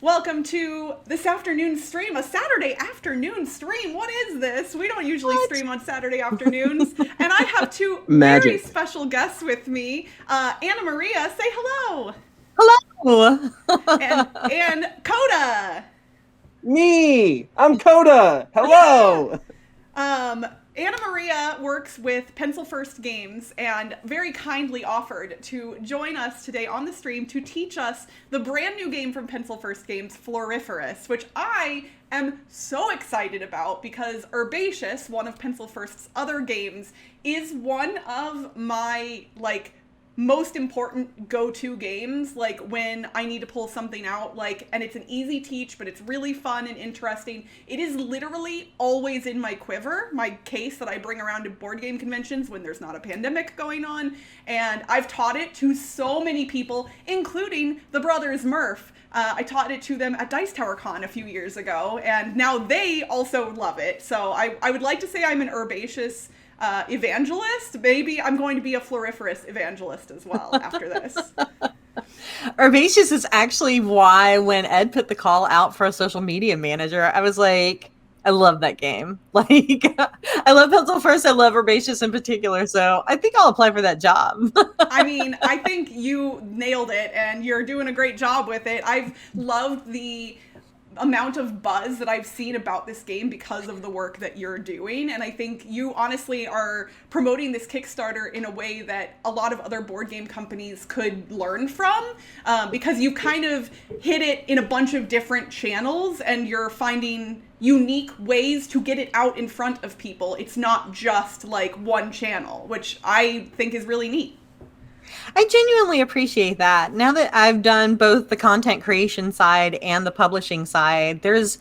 Welcome to this afternoon stream, a Saturday afternoon stream. What is this? We don't usually stream on Saturday afternoons. And I have two very special guests with me. AnnaMaria, say hello. Hello. And Kota. Me. I'm Kota. Hello. AnnaMaria works with Pencil First Games and very kindly offered to join us today on the stream to teach us the brand new game from Pencil First Games, Floriferous, which I am so excited about because Herbaceous, one of Pencil First's other games, is one of my, most important go-to games, when I need to pull something out, and it's an easy teach, but it's really fun and interesting. It is literally always in my quiver, my case that I bring around to board game conventions when there's not a pandemic going on, and I've taught it to so many people, including the brothers Murph. I taught it to them at Dice Tower Con a few years ago, and now they also love it. So I would like to say I'm an Herbaceous evangelist. Maybe I'm going to be a Floriferous evangelist as well after this. Herbaceous is actually why when Ed put the call out for a social media manager, I was like, I love that game. I love Pencil First. I love Herbaceous in particular. So I think I'll apply for that job. I mean, I think you nailed it and you're doing a great job with it. I've loved the amount of buzz that I've seen about this game because of the work that you're doing, and I think you honestly are promoting this Kickstarter in a way that a lot of other board game companies could learn from, because you kind of hit it in a bunch of different channels and you're finding unique ways to get it out in front of people. It's not just one channel, which I think is really neat. I genuinely appreciate that. Now that I've done both the content creation side and the publishing side, there's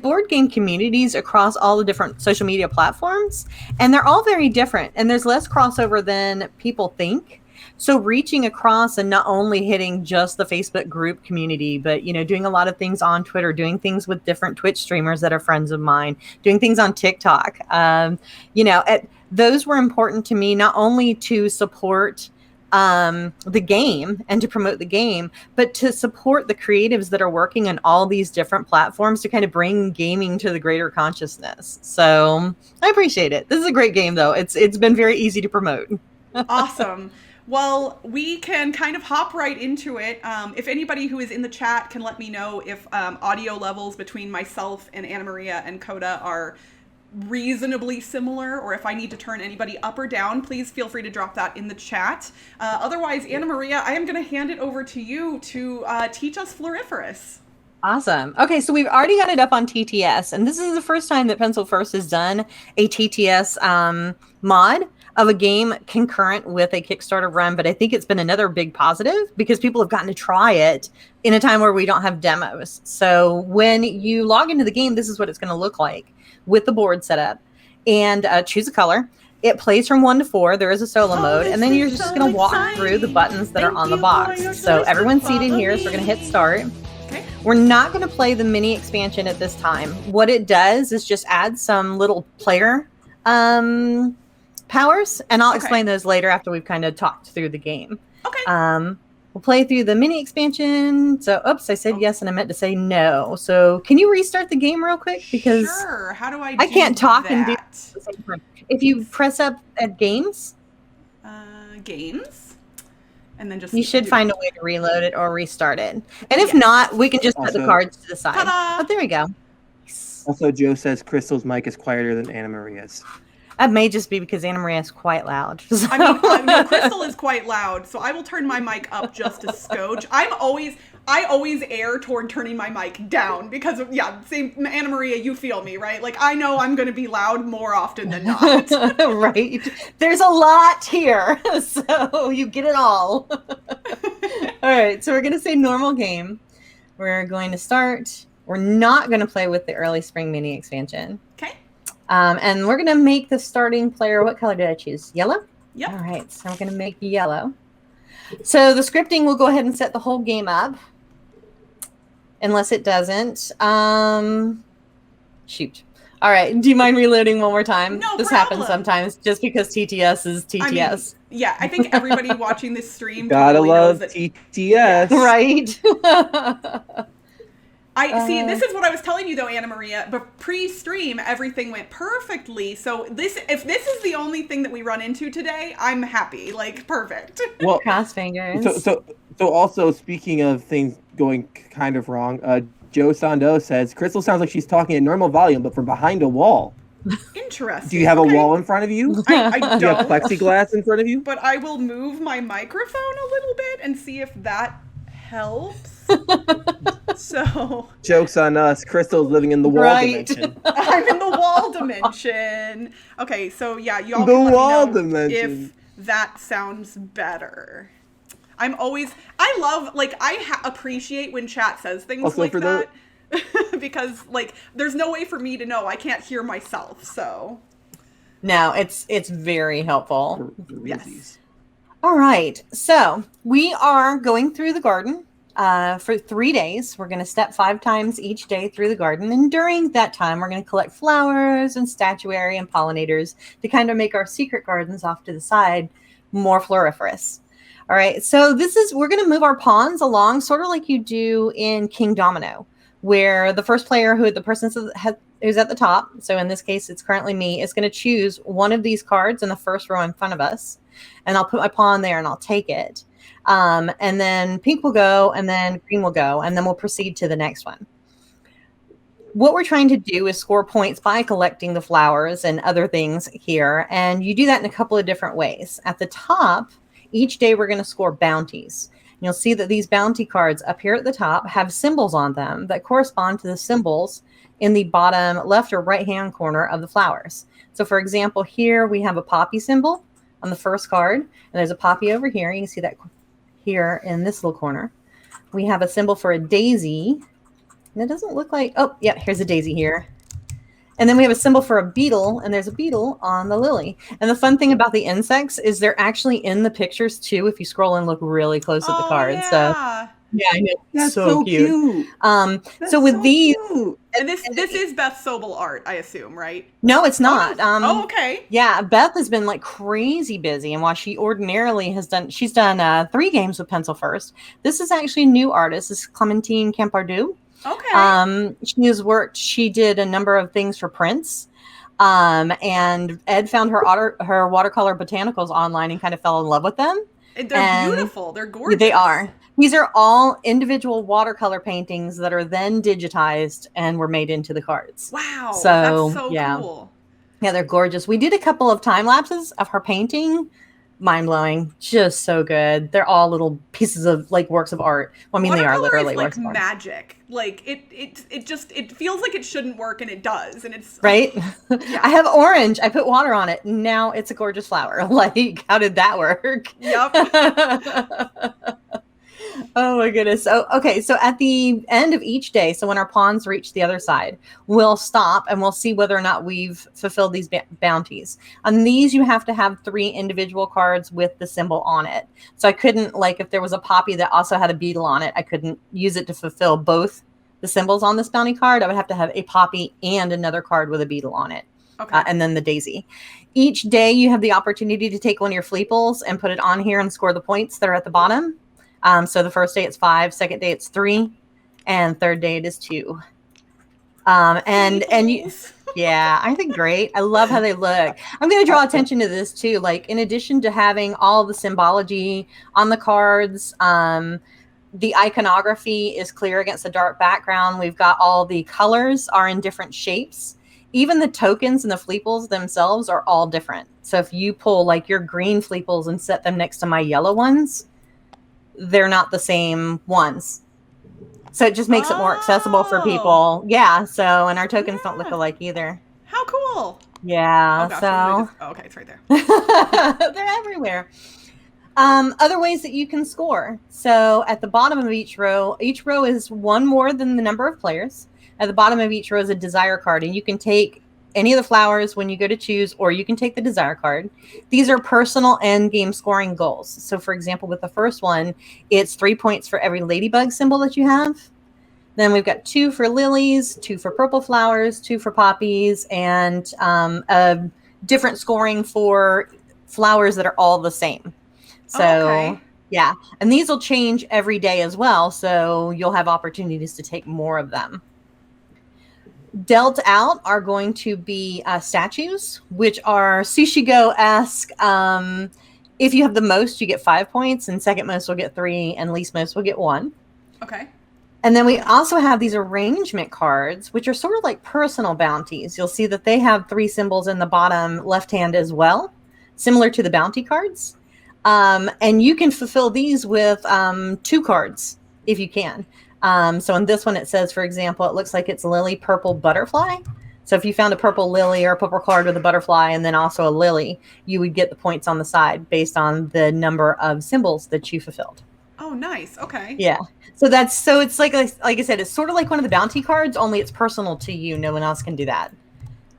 board game communities across all the different social media platforms, and they're all very different, and there's less crossover than people think. So reaching across and not only hitting just the Facebook group community, but, doing a lot of things on Twitter, doing things with different Twitch streamers that are friends of mine, doing things on TikTok. Those were important to me, not only to support the game and to promote the game, but to support the creatives that are working on all these different platforms to kind of bring gaming to the greater consciousness. So I appreciate it. This is a great game, though. It's been very easy to promote. Awesome. Well, we can kind of hop right into it. If anybody who is in the chat can let me know if audio levels between myself and AnnaMaria and Kota are reasonably similar, or if I need to turn anybody up or down, please feel free to drop that in the chat. Otherwise, AnnaMaria, I am going to hand it over to you to teach us Floriferous. Awesome. Okay, so we've already got it up on TTS, and this is the first time that Pencil First has done a TTS mod of a game concurrent with a Kickstarter run, but I think it's been another big positive because people have gotten to try it in a time where we don't have demos. So when you log into the game, this is what it's going to look like with the board set up, and choose a color. It plays from 1 to 4. There is a solo mode, and then you're just going to walk through the buttons that are on the box. So everyone's seated here, so we're going to hit start. Okay. We're not going to play the mini expansion at this time. What it does is just add some little player powers, and I'll explain those later after we've kind of talked through the game. Okay. We'll play through the mini expansion. So, oops, I said yes and I meant to say no. So can you restart the game real quick? Because sure. How do I can't talk that? And do it at the same time. If you press up at games. Games. And then just... You should find a way to reload it or restart it. And if not, we can just put the cards to the side. Ta-da! Oh, there we go. Also, Joe says Crystal's mic is quieter than AnnaMaria's. That may just be because AnnaMaria is quite loud. So. I mean, no, Crystal is quite loud, so I will turn my mic up just a scotch. I always err toward turning my mic down because of, same AnnaMaria, you feel me, right? I know I'm going to be loud more often than not. Right. There's a lot here, so you get it all. All right, so we're going to say normal game. We're going to start. We're not going to play with the early spring mini expansion. Okay. And we're going to make the starting player, what color did I choose? Yellow? Yep. All right, so we're going to make yellow. So the scripting will go ahead and set the whole game up. Unless it doesn't. Shoot. All right, do you mind reloading one more time? No This problem. happens sometimes just because TTS is TTS. I think everybody watching this stream Gotta totally love knows that TTS. Right? I see. This is what I was telling you, though, AnnaMaria. But pre-stream, everything went perfectly. So if this is the only thing that we run into today, I'm happy. Like, perfect. Well, Cross fingers. so also speaking of things going kind of wrong, Joe Sando says Crystal sounds like she's talking at normal volume, but from behind a wall. Interesting. Do you have a wall in front of you? I don't. Do you have plexiglass in front of you? But I will move my microphone a little bit and see if that helps. So Joke's on us. Crystal's living in the wall dimension. I'm in the wall dimension. Okay, so yeah, y'all The can let wall me know dimension. if that sounds better. I love, like, appreciate when chat says things Also like for that. Because, like, there's no way for me to know. I can't hear myself, so. No, it's very helpful. Yes. All right, so we are going through the garden for 3 days. We're going to step 5 times each day through the garden. And during that time, we're going to collect flowers and statuary and pollinators to kind of make our secret gardens off to the side more floriferous. All right, so we're going to move our pawns along sort of like you do in King Domino, where the first player, who's at the top, so in this case, it's currently me, is going to choose one of these cards in the first row in front of us. And I'll put my pawn there and I'll take it. And then pink will go, and then green will go, and then we'll proceed to the next one. What we're trying to do is score points by collecting the flowers and other things here. And you do that in a couple of different ways. At the top, each day we're going to score bounties. You'll see that these bounty cards up here at the top have symbols on them that correspond to the symbols in the bottom left or right-hand corner of the flowers. So for example, here we have a poppy symbol on the first card, and there's a poppy over here. You can see that here in this little corner. We have a symbol for a daisy, and it doesn't look like, oh, yeah, here's a daisy here. And then we have a symbol for a beetle, and there's a beetle on the lily. And the fun thing about the insects is they're actually in the pictures too if you scroll and look really close at the cards. Yeah. So yeah, I know. That's so cute. So with these, cute. And this is Beth Sobel art, I assume, right? no, it's not. Okay. Yeah, Beth has been like crazy busy, and while she ordinarily she's done 3 games with Pencil First. This is actually a new artist. This is Clementine Campardu. Okay. She did a number of things for Prince. And Ed found her watercolor botanicals online and kind of fell in love with them. They're beautiful. They're gorgeous. They are. These are all individual watercolor paintings that are then digitized and were made into the cards. Wow. So, that's so yeah. cool. Yeah, they're gorgeous. We did a couple of time lapses of her painting. Mind-blowing. Just so good. They're all little pieces of like works of art. Well, I mean, they are literally works of art. Magic. Like it feels like it shouldn't work, and it does, and it's right. Yeah. I have orange. I put water on it. Now it's a gorgeous flower. Like, how did that work? Yep. Oh my goodness. So, okay. So at the end of each day, so when our pawns reach the other side, we'll stop and we'll see whether or not we've fulfilled these bounties. On these, you have to have 3 individual cards with the symbol on it. So I couldn't, like, if there was a poppy that also had a beetle on it, I couldn't use it to fulfill both the symbols on this bounty card. I would have to have a poppy and another card with a beetle on it. Okay. And then the daisy. Each day you have the opportunity to take one of your fleeples and put it on here and score the points that are at the bottom. So the first day it's 5, second day it's 3, and third day it is 2. And you, yeah, I think great. I love how they look. I'm going to draw attention to this too. Like, in addition to having all the symbology on the cards, the iconography is clear against the dark background. We've got all the colors are in different shapes. Even the tokens and the fleeples themselves are all different. So if you pull like your green fleeples and set them next to my yellow ones, they're not the same ones. So it just makes it more accessible for people. Yeah. So, and our tokens don't look alike either. How cool. Yeah. Oh, gosh, so okay, it's right there. they're everywhere. Other ways that you can score. So at the bottom of each row is one more than the number of players. At the bottom of each row is a desire card, and you can take any of the flowers when you go to choose, or you can take the desire card. These are personal end game scoring goals. So for example, with the first one, it's 3 points for every ladybug symbol that you have. Then we've got 2 for lilies, 2 for purple flowers, 2 for poppies, and a different scoring for flowers that are all the same. So Yeah, and these will change every day as well, so you'll have opportunities to take more of them. Dealt out are going to be statues, which are Sushigo-esque. If you have the most, you get 5 points, and second most will get 3, and least most will get 1. Okay. And then we also have these arrangement cards, which are sort of like personal bounties. You'll see that they have 3 symbols in the bottom left hand as well, similar to the bounty cards. And you can fulfill these with 2 cards if you can. So in this one, it says, for example, it looks like it's Lily Purple Butterfly. So if you found a purple lily or a purple card with a butterfly and then also a lily, you would get the points on the side based on the number of symbols that you fulfilled. Oh, nice. Okay. Yeah. So it's like I said, it's sort of like one of the bounty cards, only it's personal to you. No one else can do that.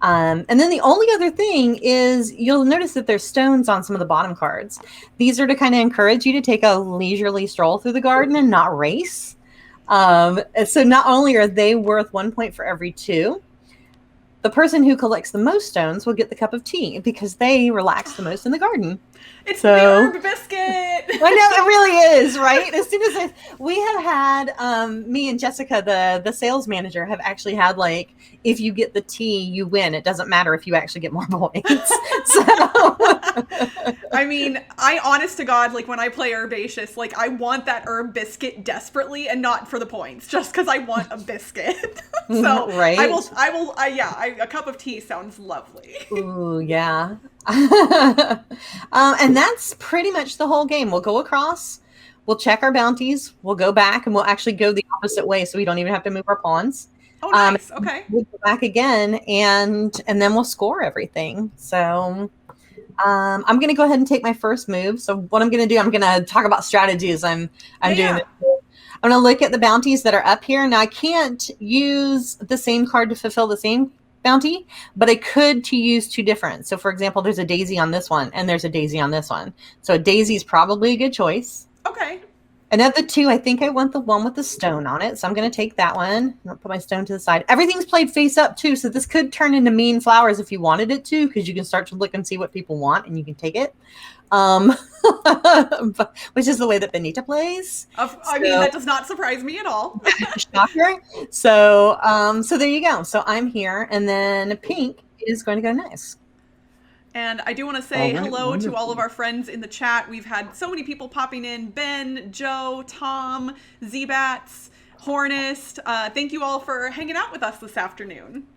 And then the only other thing is you'll notice that there's stones on some of the bottom cards. These are to kind of encourage you to take a leisurely stroll through the garden and not race. So not only are they worth 1 point for every 2, the person who collects the most stones will get the cup of tea because they relax the most in the garden. It's the herb biscuit. I know, it really is, right? As soon as we have had, me and Jessica, the sales manager, have actually had, like, if you get the tea, you win. It doesn't matter if you actually get more points. So, I mean, I honest to God, like when I play Herbaceous, like I want that herb biscuit desperately and not for the points, just because I want a biscuit. So right? a cup of tea sounds lovely. Ooh, yeah. And that's pretty much the whole game. We'll go across, we'll check our bounties, we'll go back, and we'll actually go the opposite way so we don't even have to move our pawns. Oh, nice. Okay. We'll go back again, and then we'll score everything. So I'm going to go ahead and take my first move. So what I'm going to do, I'm going to talk about strategies. I'm doing this. I'm going to look at the bounties that are up here. Now, I can't use the same card to fulfill the same bounty, but I could to use 2 different. So, for example, there's a daisy on this one, and there's a daisy on this one. So a daisy is probably a good choice. Okay. And of the 2, I think I want the one with the stone on it. So I'm going to take that one. I'll put my stone to the side. Everything's played face up, too. So this could turn into mean flowers if you wanted it to, because you can start to look and see what people want, and you can take it. Which is the way that Benita plays. I mean, that does not surprise me at all. Shocker. So there you go. So I'm here, and then Pink is going to go next. And I do want to say hello to all of our friends in the chat. We've had so many people popping in. Ben, Joe, Tom, Zbats, Hornist. Thank you all for hanging out with us this afternoon.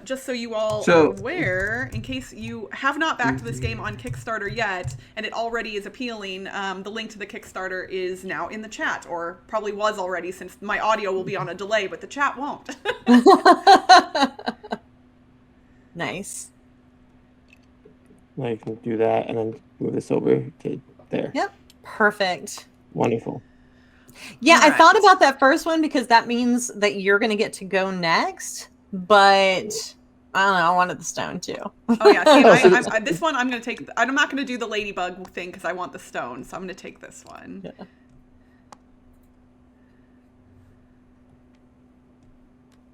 Just so you all are aware, in case you have not backed this game on Kickstarter yet, and it already is appealing, the link to the Kickstarter is now in the chat, or probably was already, since my audio will be on a delay, but the chat won't. Nice. Now you can do that and then move this over to there. Yep. Perfect. Wonderful. Yeah, I thought about that first one because that means that you're going to get to go next, but I don't know, I wanted the stone too. Oh yeah, see, this one I'm going to take. I'm not going to do the ladybug thing because I want the stone, so I'm going to take this one.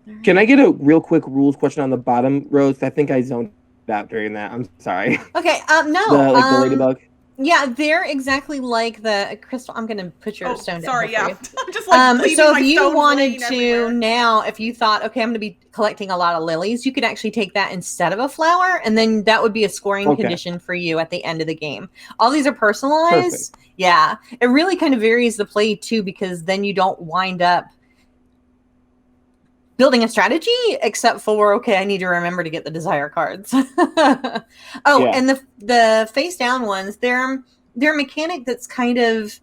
Yeah. Can I get a real quick rules question on the bottom rows? I think I zoned out during that. I'm sorry. Okay. No. The ladybug. Yeah, they're exactly like the crystal. I'm going to put your stone down. Sorry, yeah. I'm just like so if you wanted to now, if you thought, okay, I'm going to be collecting a lot of lilies, you could actually take that instead of a flower, and then that would be a scoring condition for you at the end of the game. All these are personalized. Perfect. Yeah, it really kind of varies the play too, because then you don't wind up building a strategy, except for, okay, I need to remember to get the desire cards. And the face down ones, they're a mechanic that's kind of,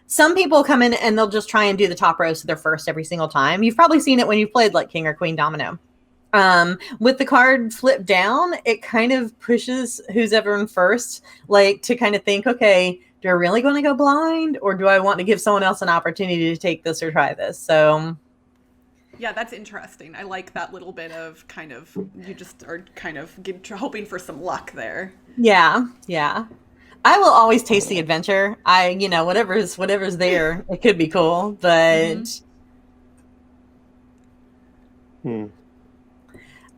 some people come in and they'll just try and do the top row so they're first every single time. You've probably seen it when you've played like King or Queen Domino. With the card flipped down, it kind of pushes who's ever in first, like to kind of think, okay, do I really want to go blind, or do I want to give someone else an opportunity to take this or try this? So yeah, that's interesting. I like that little bit of kind of, you just are kind of hoping for some luck there. Yeah, yeah. I will always taste the adventure. Whatever's there, it could be cool, but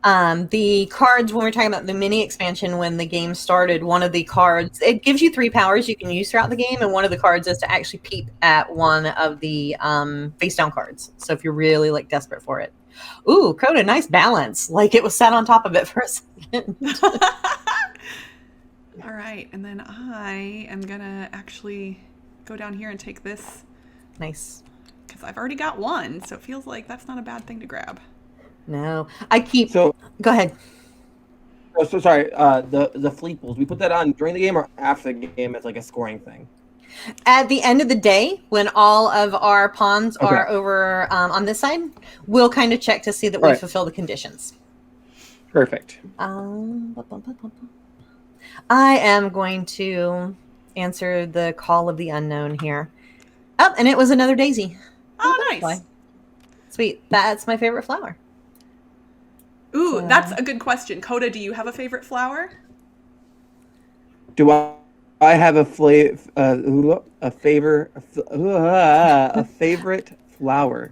The cards, when we're talking about the mini expansion, when the game started, one of the cards, it gives you 3 powers you can use throughout the game, and one of the cards is to actually peep at one of the face down cards. So if you're really like desperate for it. Ooh, Kota, nice balance. Like it was sat on top of it for a second. All right, and then I am gonna actually go down here and take this Nice. because I've already got one, so it feels like that's not a bad thing to grab. No, I keep. So, Go ahead. so sorry. The fleet pools. We put that on during the game or after the game as like a scoring thing. At the end of the day, when all of our pawns Okay. are over on this side, we'll kind of check to see that we Right. fulfill the conditions. Perfect. I am going to answer the call of the unknown here. Oh, and it was another daisy. Oh, nice. Butterfly. Sweet. That's my favorite flower. Ooh, that's a good question. Kota, do you have a favorite flower? Do I have a favorite flower?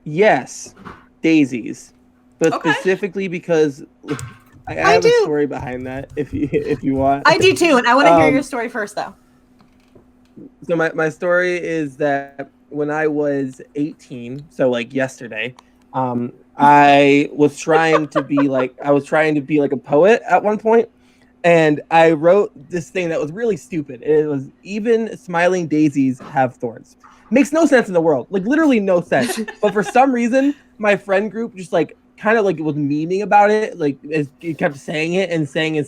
Yes, daisies, but Okay. specifically because I have do. a story behind that. If you want, I do too, and I want to hear your story first, though. So my story is that when I was 18, so like yesterday, I was trying to be like a poet at one point, and I wrote this thing that was really stupid. It was even smiling daisies have thorns. Makes no sense in the world, like literally no sense. But for some reason, my friend group just like kind of like was memeing about it, like it kept saying it and saying it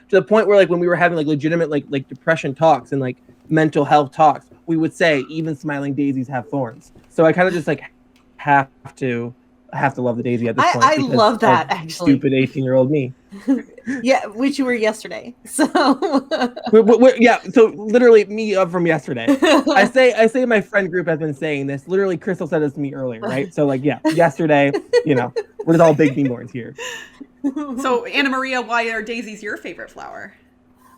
to the point where like when we were having like legitimate like depression talks and like mental health talks, we would say even smiling daisies have thorns. So I kind of just like have to love the daisy at this point. I because love that, of actually. Stupid 18-year-old me. Yeah, which you were yesterday. So Yeah, so literally me from yesterday. I say my friend group has been saying this. Literally, Crystal said this to me earlier, right? So like, yeah, yesterday, we're just all big B-borns here. So, AnnaMaria, why are daisies your favorite flower?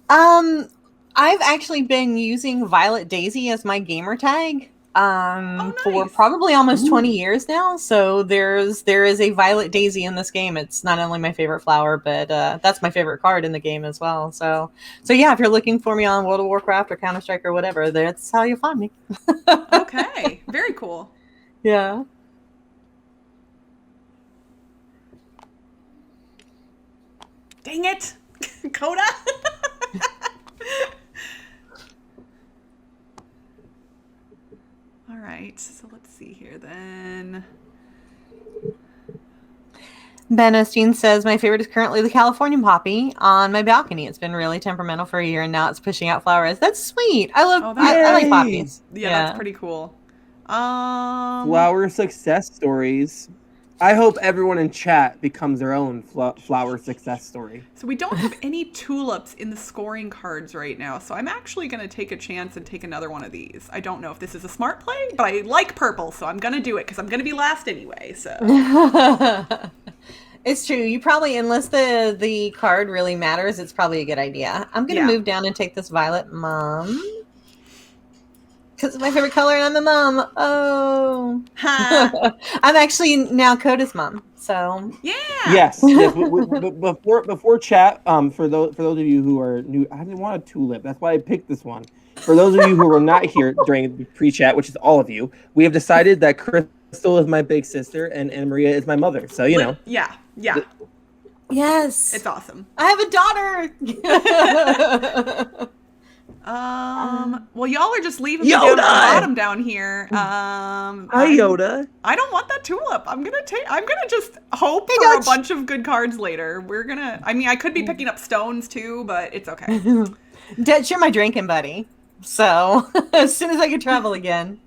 I've actually been using Violet Daisy as my gamer tag for probably almost 20 years now. So there is a Violet Daisy in this game. It's not only my favorite flower, but that's my favorite card in the game as well. So yeah, if you're looking for me on World of Warcraft or Counter-Strike or whatever, that's how you'll find me. Okay, very cool. Yeah. Dang it, Kota. All right, so let's see here then. Ben Osteen says, my favorite is currently the California poppy on my balcony. It's been really temperamental for a year, and now it's pushing out flowers. That's sweet. I like poppies. Yeah, that's pretty cool. Flower success stories. I hope everyone in chat becomes their own flower success story. So we don't have any tulips in the scoring cards right now, so I'm actually going to take a chance and take another one of these. I don't know if this is a smart play, but I like purple, so I'm going to do it because I'm going to be last anyway. So it's true. You probably, unless the card really matters, it's probably a good idea. I'm going to move down and take this Violet Mom. Because it's my favorite color and I'm a mom. Oh. I'm actually now Kota's mom. So yeah. Yes. Before chat, for those of you who are new, I didn't want a tulip. That's why I picked this one. For those of you who were not here during the pre-chat, which is all of you, we have decided that Crystal is my big sister and AnnaMaria is my mother. So Yeah. Yes. It's awesome. I have a daughter. Well, y'all are just leaving me down at the bottom down here. Hi, Yoda. I don't want that tulip. I'm gonna just hope for a bunch of good cards later. I could be picking up stones too, but it's okay. Dutch, you're my drinking buddy. So as soon as I can travel again,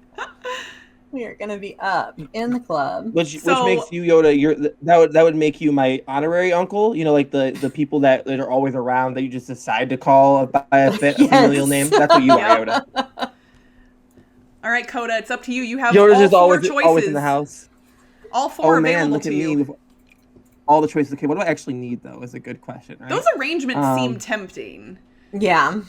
we are gonna be up in the club. Which makes you, Yoda, that would make you my honorary uncle. Like the people that are always around that you just decide to call by a familial name. That's what you are, Yoda. All right, Kota, it's up to you. You have Yoda's all just four choices. always in the house. All four available look to at you. Me. All the choices. Okay, what do I actually need though? Is a good question. Right? Those arrangements seem tempting. Yeah.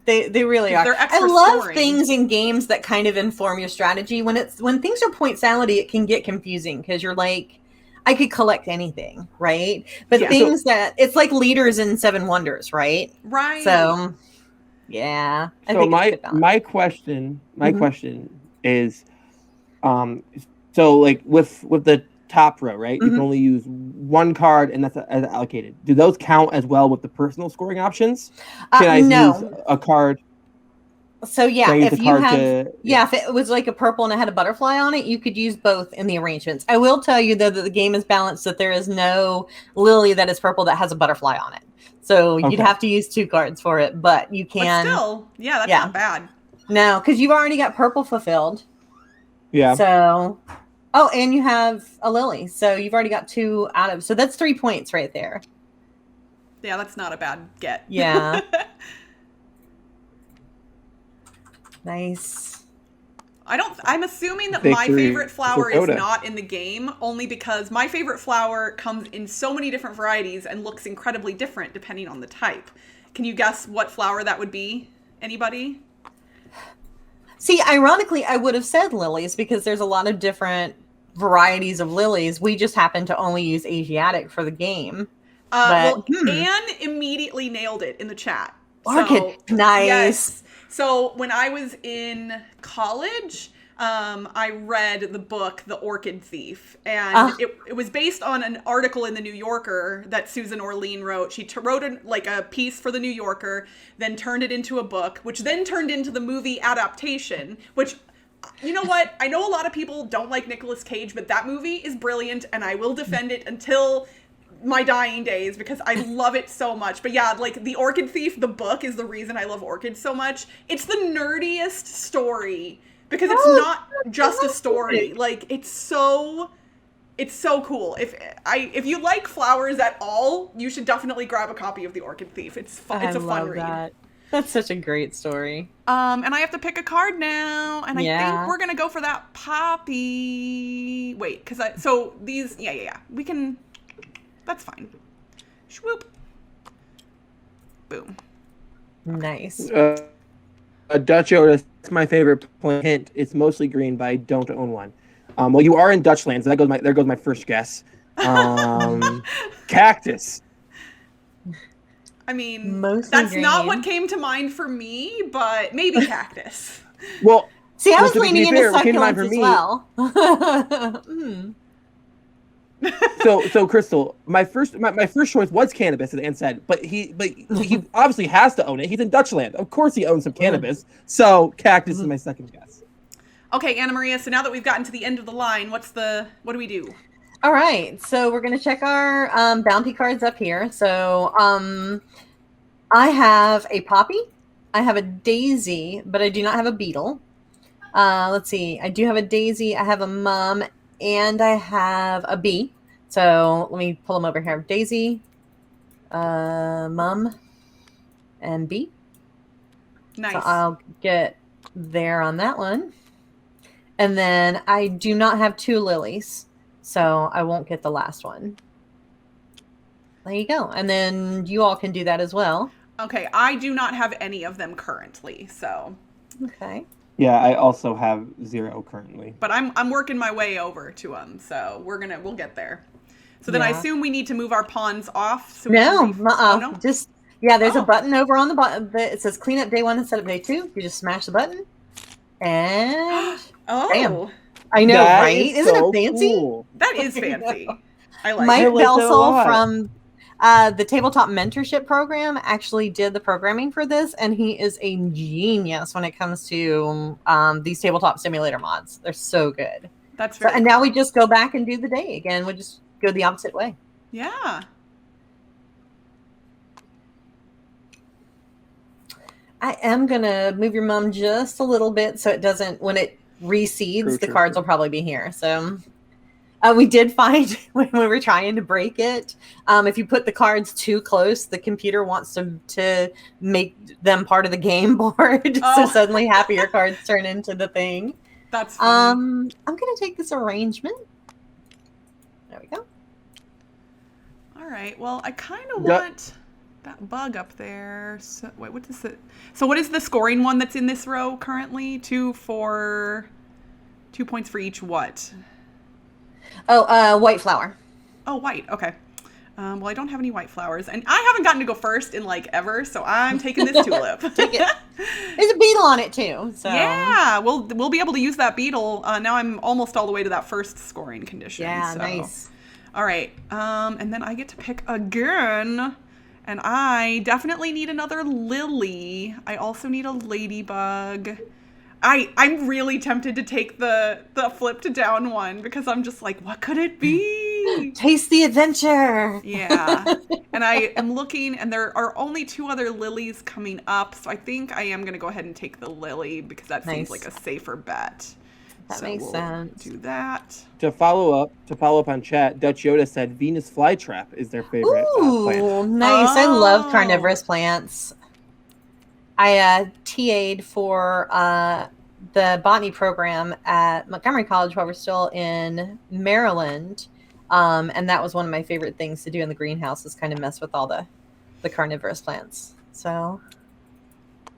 They really are. They're I extra love scoring. things in games that kind of inform your strategy. When things are point salad, it can get confusing because you're like, I could collect anything, right? But Yeah. things that it's like leaders in Seven Wonders, right? Right. So yeah, I So think it's a good balance. my question Mhm. is, so like with the top row, right? You can Mhm. only use one card, and that's as allocated. Do those count as well with the personal scoring options? Can I use No. a card? So Can I yeah, use if the you card have to? yeah, if it was like a purple and it had a butterfly on it, you could use both in the arrangements. I will tell you though that the game is balanced that there is no lily that is purple that has a butterfly on it. So you'd Okay. have to use 2 cards for it, but you But can still, yeah, that's yeah. not bad. No, because you've already got purple fulfilled. Yeah. So oh, and you have a lily. So you've already got 2 out of so that's 3 points right there. Yeah, that's not a bad get. Yeah. Nice. I'm assuming that my Victory favorite for flower is Kota. not in the game, only because my favorite flower comes in so many different varieties and looks incredibly different depending on the type. Can you guess what flower that would be? Anybody? See, ironically, I would have said lilies because there's a lot of different varieties of lilies. We just happen to only use Asiatic for the game. But Anne immediately nailed it in the chat. orchid, So, nice. Yes. So when I was in college, I read the book The Orchid Thief, and it was based on an article in the New Yorker that Susan Orlean wrote. She wrote a piece for the New Yorker, then turned it into a book, which then turned into the movie adaptation, which, you know what? I know a lot of people don't like Nicolas Cage, but that movie is brilliant, and I will defend it until my dying days because I love it so much. But yeah, like The Orchid Thief, the book, is the reason I love orchids so much. It's the nerdiest story because it's not just a story. Like it's so cool. If you like flowers at all, you should definitely grab a copy of The Orchid Thief. It's a fun read. That. That's such a great story. And I have to pick a card now, and I Yeah. think we're gonna go for that poppy. Wait, so these, yeah, we can. That's fine. Swoop. Boom. Nice. A Dutch Otis, that's my favorite plant. Hint: it's mostly green, but I don't own one. Well, you are in Dutchland, so there goes my first guess. Cactus. I mean, Mostly that's not green. what came to mind for me, but maybe cactus. Well, See, I was to be leaning into fair, what came to mind succulents for as me- well. So Crystal, my first choice was cannabis, as Ann said, but he obviously has to own it. He's in Dutchland, of course he owns some cannabis. So cactus is my second guess. Okay, AnnaMaria, so now that we've gotten to the end of the line, what do we do? All right, so we're going to check our bounty cards up here. So I have a poppy, I have a daisy, but I do not have a beetle. Let's see, I do have a daisy, I have a mum, and I have a bee. So let me pull them over here. Daisy, mum, and bee. Nice. So I'll get there on that one. And then I do not have 2 lilies, so I won't get the last one. There you go. And then you all can do that as well. Okay, I do not have any of them currently, so. Okay. Yeah, I also have 0 currently. But I'm working my way over to them, so we'll get there. So then I Yeah. assume we need to move our pawns off. So No, no? just there's Oh. a button over on the bottom. It says clean up day 1 instead of day 2. You just smash the button, and Oh, bam. I know, That right? is Isn't so it fancy? cool. that is fancy. I like Mike it. like that a Belsel lot. from the Tabletop Mentorship Program actually did the programming for this, and he is a genius when it comes to these tabletop simulator mods. They're so good. That's So, very and now we just go back and do the day again. We just go the opposite way. Yeah. I am gonna move your mum just a little bit so it doesn't, when it reseeds, the True. cards will probably be here. So we did find when we were trying to break it, if you put the cards too close, the computer wants to make them part of the game board. So suddenly half of your cards turn into the thing. That's funny. I'm gonna take this arrangement. There we go. All right. Well, I kind of Yeah. want. that bug up there. So, wait, what is it? So what is the scoring one that's in this row currently? 2 points for each what? Oh, white flower. Oh, white. Okay. Well, I don't have any white flowers, and I haven't gotten to go first in like ever, so I'm taking this tulip. Take it. There's a beetle on it too. So Yeah, we'll be able to use that beetle. Now I'm almost all the way to that first scoring condition. Yeah, so. nice. All right, and then I get to pick again, and I definitely need another lily. I also need a ladybug. I'm really tempted to take the flipped down one because I'm just like, what could it be? Taste the adventure. Yeah. And I am looking, and there are only 2 other lilies coming up, so I think I am going to go ahead and take the lily because that seems like a safer bet. That makes sense. Do that. To follow up on chat, Dutch Yoda said Venus flytrap is their favorite plant. Ooh, nice. I love carnivorous plants. I TA'd for the botany program at Montgomery College while we're still in Maryland. And that was one of my favorite things to do in the greenhouse is kind of mess with all the carnivorous plants. So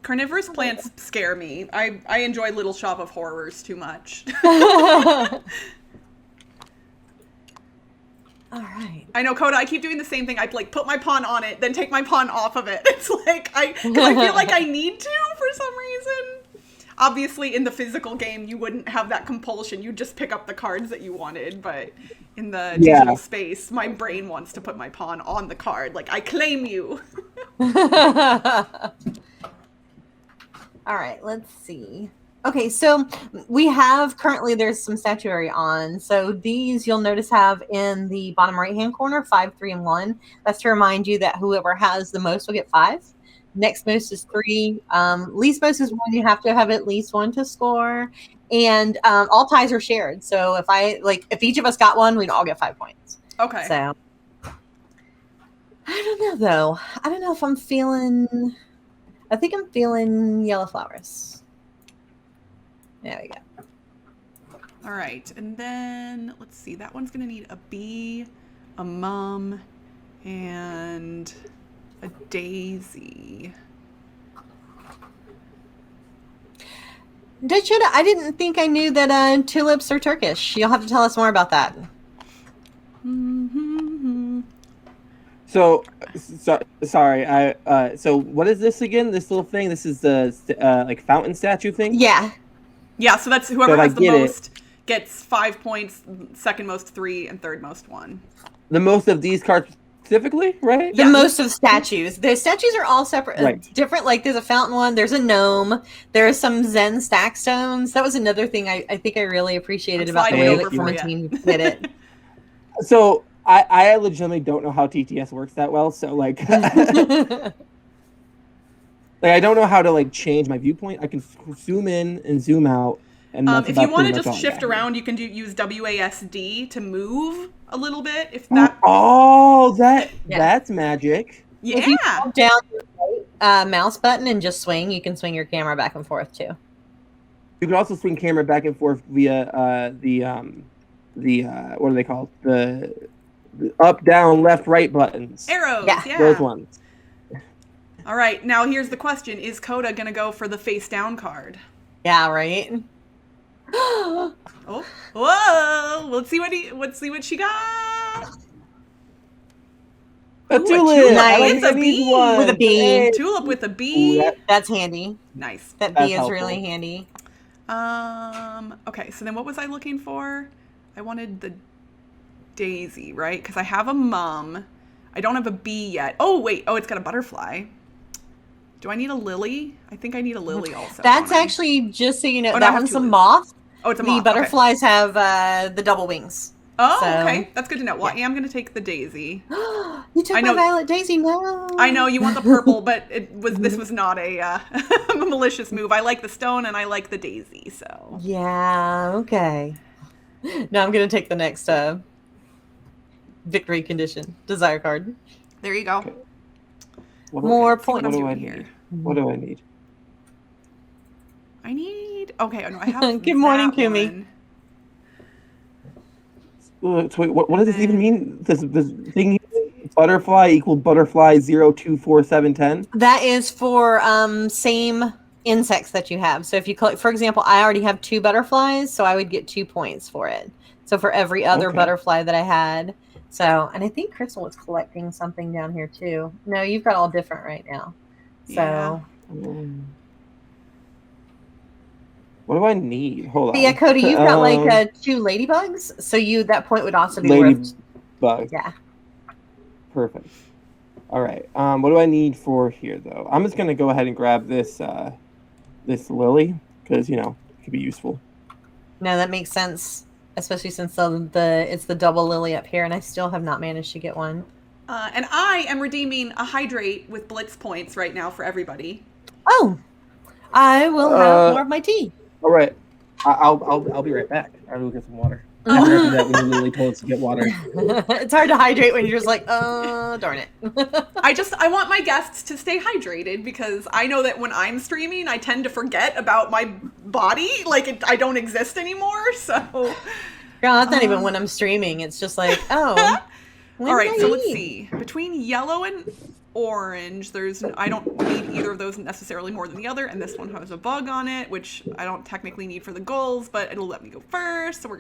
carnivorous plants scare me. I enjoy Little Shop of Horrors too much. All right. I know, Kota, I keep doing the same thing. I like put my pawn on it, then take my pawn off of it. It's like, I feel like I need to for some reason. Obviously, in the physical game, you wouldn't have that compulsion. You'd just pick up the cards that you wanted. But in the digital space, my brain wants to put my pawn on the card. Like, I claim you. All right, let's see. Okay, so we have currently, there's some statuary on. So these you'll notice have in the bottom right-hand corner, 5, 3, and 1. That's to remind you that whoever has the most will get 5. Next most is 3. Least most is 1. You have to have at least 1 to score. And all ties are shared. So if each of us got 1, we'd all get 5 points. Okay. So I don't know though. I don't know if I'm feeling. I think I'm feeling yellow flowers. There we go. All right, and then let's see. That one's gonna need a bee, a mum, and a daisy. I didn't think I knew that tulips are Turkish. You'll have to tell us more about that. Mm-hmm. So sorry. So what is this again? This little thing? This is the like fountain statue thing? Yeah. Yeah, so that's whoever has the most gets 5 points, second most 3, and third most 1. The most of these cards specifically, right? The most of statues. The statues are all separate, Right. different. Like there's a fountain one, there's a gnome, there are some Zen stack stones. That was another thing I think I really appreciated about the way that from a team did it. So I legitimately don't know how TTS works that well. So like, like I don't know how to like change my viewpoint. I can zoom in and zoom out. And if you want to just shift around, you can use WASD to move a little bit. If that. That's magic. Yeah. If you hold down your mouse button and just swing, you can swing your camera back and forth too. You can also swing camera back and forth via the what are they called? The up, down, left, right buttons. Arrows. Yeah. Those ones. All right. Now here's the question: is Kota gonna go for the face down card? Yeah. Right. Oh, whoa! Let's see what she got. A tulip. Nice. With a bee. With a bee. Hey. Tulip with a bee. Ooh, that's handy. Nice. That bee is really handy. Okay. So then, what was I looking for? I wanted the daisy, right? Because I have a mum. I don't have a bee yet. Oh wait. Oh, it's got a butterfly. Do I need a lily? I think I need a lily also. That's actually, just so you know, that that one's a moth. Oh, it's a moth. The butterflies have the double wings. Oh, okay. That's good to know. Well, I am going to take the daisy. You took my violet daisy. No. I know you want the purple, but this was not a malicious move. I like the stone and I like the daisy. So yeah, okay. Now I'm going to take the next victory condition desire card. There you go. Okay. More points. What do I need? What do I need? I need. Okay, no, I have. Good morning, Kumi. So wait, what does this even mean? This thing. butterfly equal butterfly 0247110. That is for same insects that you have. So if you collect, for example, I already have 2 butterflies, so I would get 2 points for it. So for every other Okay. butterfly that I had. So, and I think Crystal was collecting something down here too. No, you've got all different right now. So Yeah. What do I need? Hold but on. yeah, Cody, you've got like 2 ladybugs. So that point would also be worth. Ladybug. Yeah. Perfect. All right. What do I need for here though? I'm just gonna go ahead and grab this this lily because it could be useful. No, that makes sense. Especially since it's the double lily up here, and I still have not managed to get one. And I am redeeming a hydrate with Blitz points right now for everybody. Oh, I will have more of my tea. All right. I'll be right back. I'll go get some water. I never do that when you literally told us to get water. It's hard to hydrate when you're just like, oh, darn it. I want my guests to stay hydrated because I know that when I'm streaming, I tend to forget about my body. Like, I don't exist anymore, so... Girl, that's not even when I'm streaming. It's just like, oh. All right, so let's see. Between yellow and orange, I don't need either of those necessarily more than the other, and this one has a bug on it, which I don't technically need for the goals, but it'll let me go first, so we're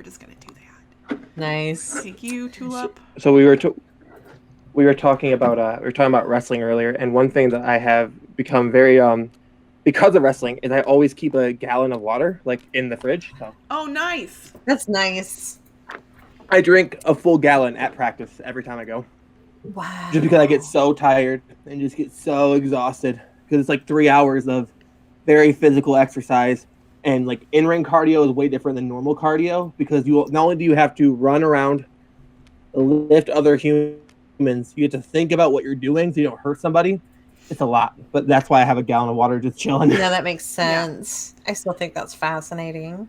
just gonna do that. Nice. Thank you, Tulip. So we were talking about wrestling earlier, and one thing that I have become very because of wrestling is I always keep a gallon of water like in the fridge. So Oh, nice. That's nice. I drink a full gallon at practice every time I go. Wow. Just because I get so tired and just get so exhausted because it's like 3 hours of very physical exercise, and like in-ring cardio is way different than normal cardio because not only do you have to run around, lift other humans, you have to think about what you're doing so you don't hurt somebody. It's a lot, but that's why I have a gallon of water just chilling. Yeah, that makes sense. Yeah. I still think that's fascinating.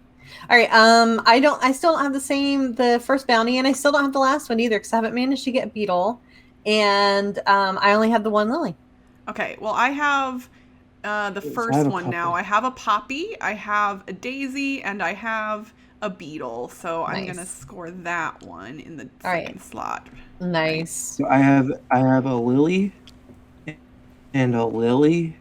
All right, I still don't have the first bounty, and I still don't have the last one either because I haven't managed to get beetle, and I only have the one lily. Okay, well, I have the first one now. I have a poppy, I have a daisy, and I have a beetle. So nice. I'm gonna score that one in the second slot. Nice. So I have a lily, and a lily,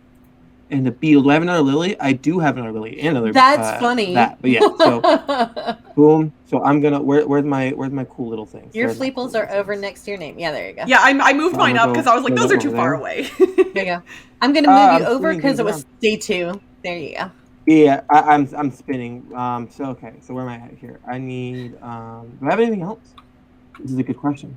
and a beetle. Do I have another lily? I do have another lily and another. That's funny. But yeah. So boom. So I'm gonna. Where's my cool little things? Your fleeples are over next to your name. Yeah, there you go. Yeah, I moved mine up because I was like, those are too far away. There you go. I'm gonna move you over because it was day 2. There you go. Yeah, I'm spinning. So okay. So where am I at here? I need. Do I have anything else? This is a good question.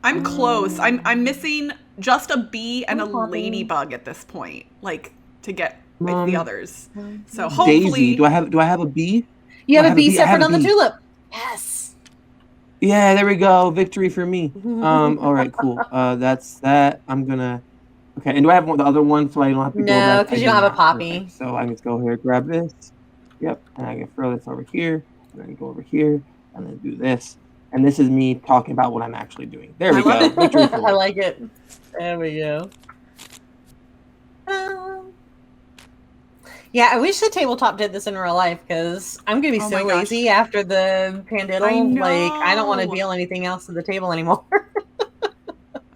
I'm close. I'm missing just a bee and a ladybug at this point, like to get with the others. So hopefully, Daisy. Do I have a bee? You have a bee separate on the tulip. Yes. Yeah, there we go. Victory for me. All right, cool. That's that. I'm gonna. Okay, and do I have the other one so I don't have to go back? No, because you don't have a poppy. Perfect. So I just go here, grab this. Yep, and I can throw this over here, and then go over here, and then do this. And this is me talking about what I'm actually doing. There we go. Victory for me. I like it. There we go. Yeah, I wish the tabletop did this in real life because I'm gonna be so lazy after the pandiddle. Like, I don't want to deal anything else to the table anymore.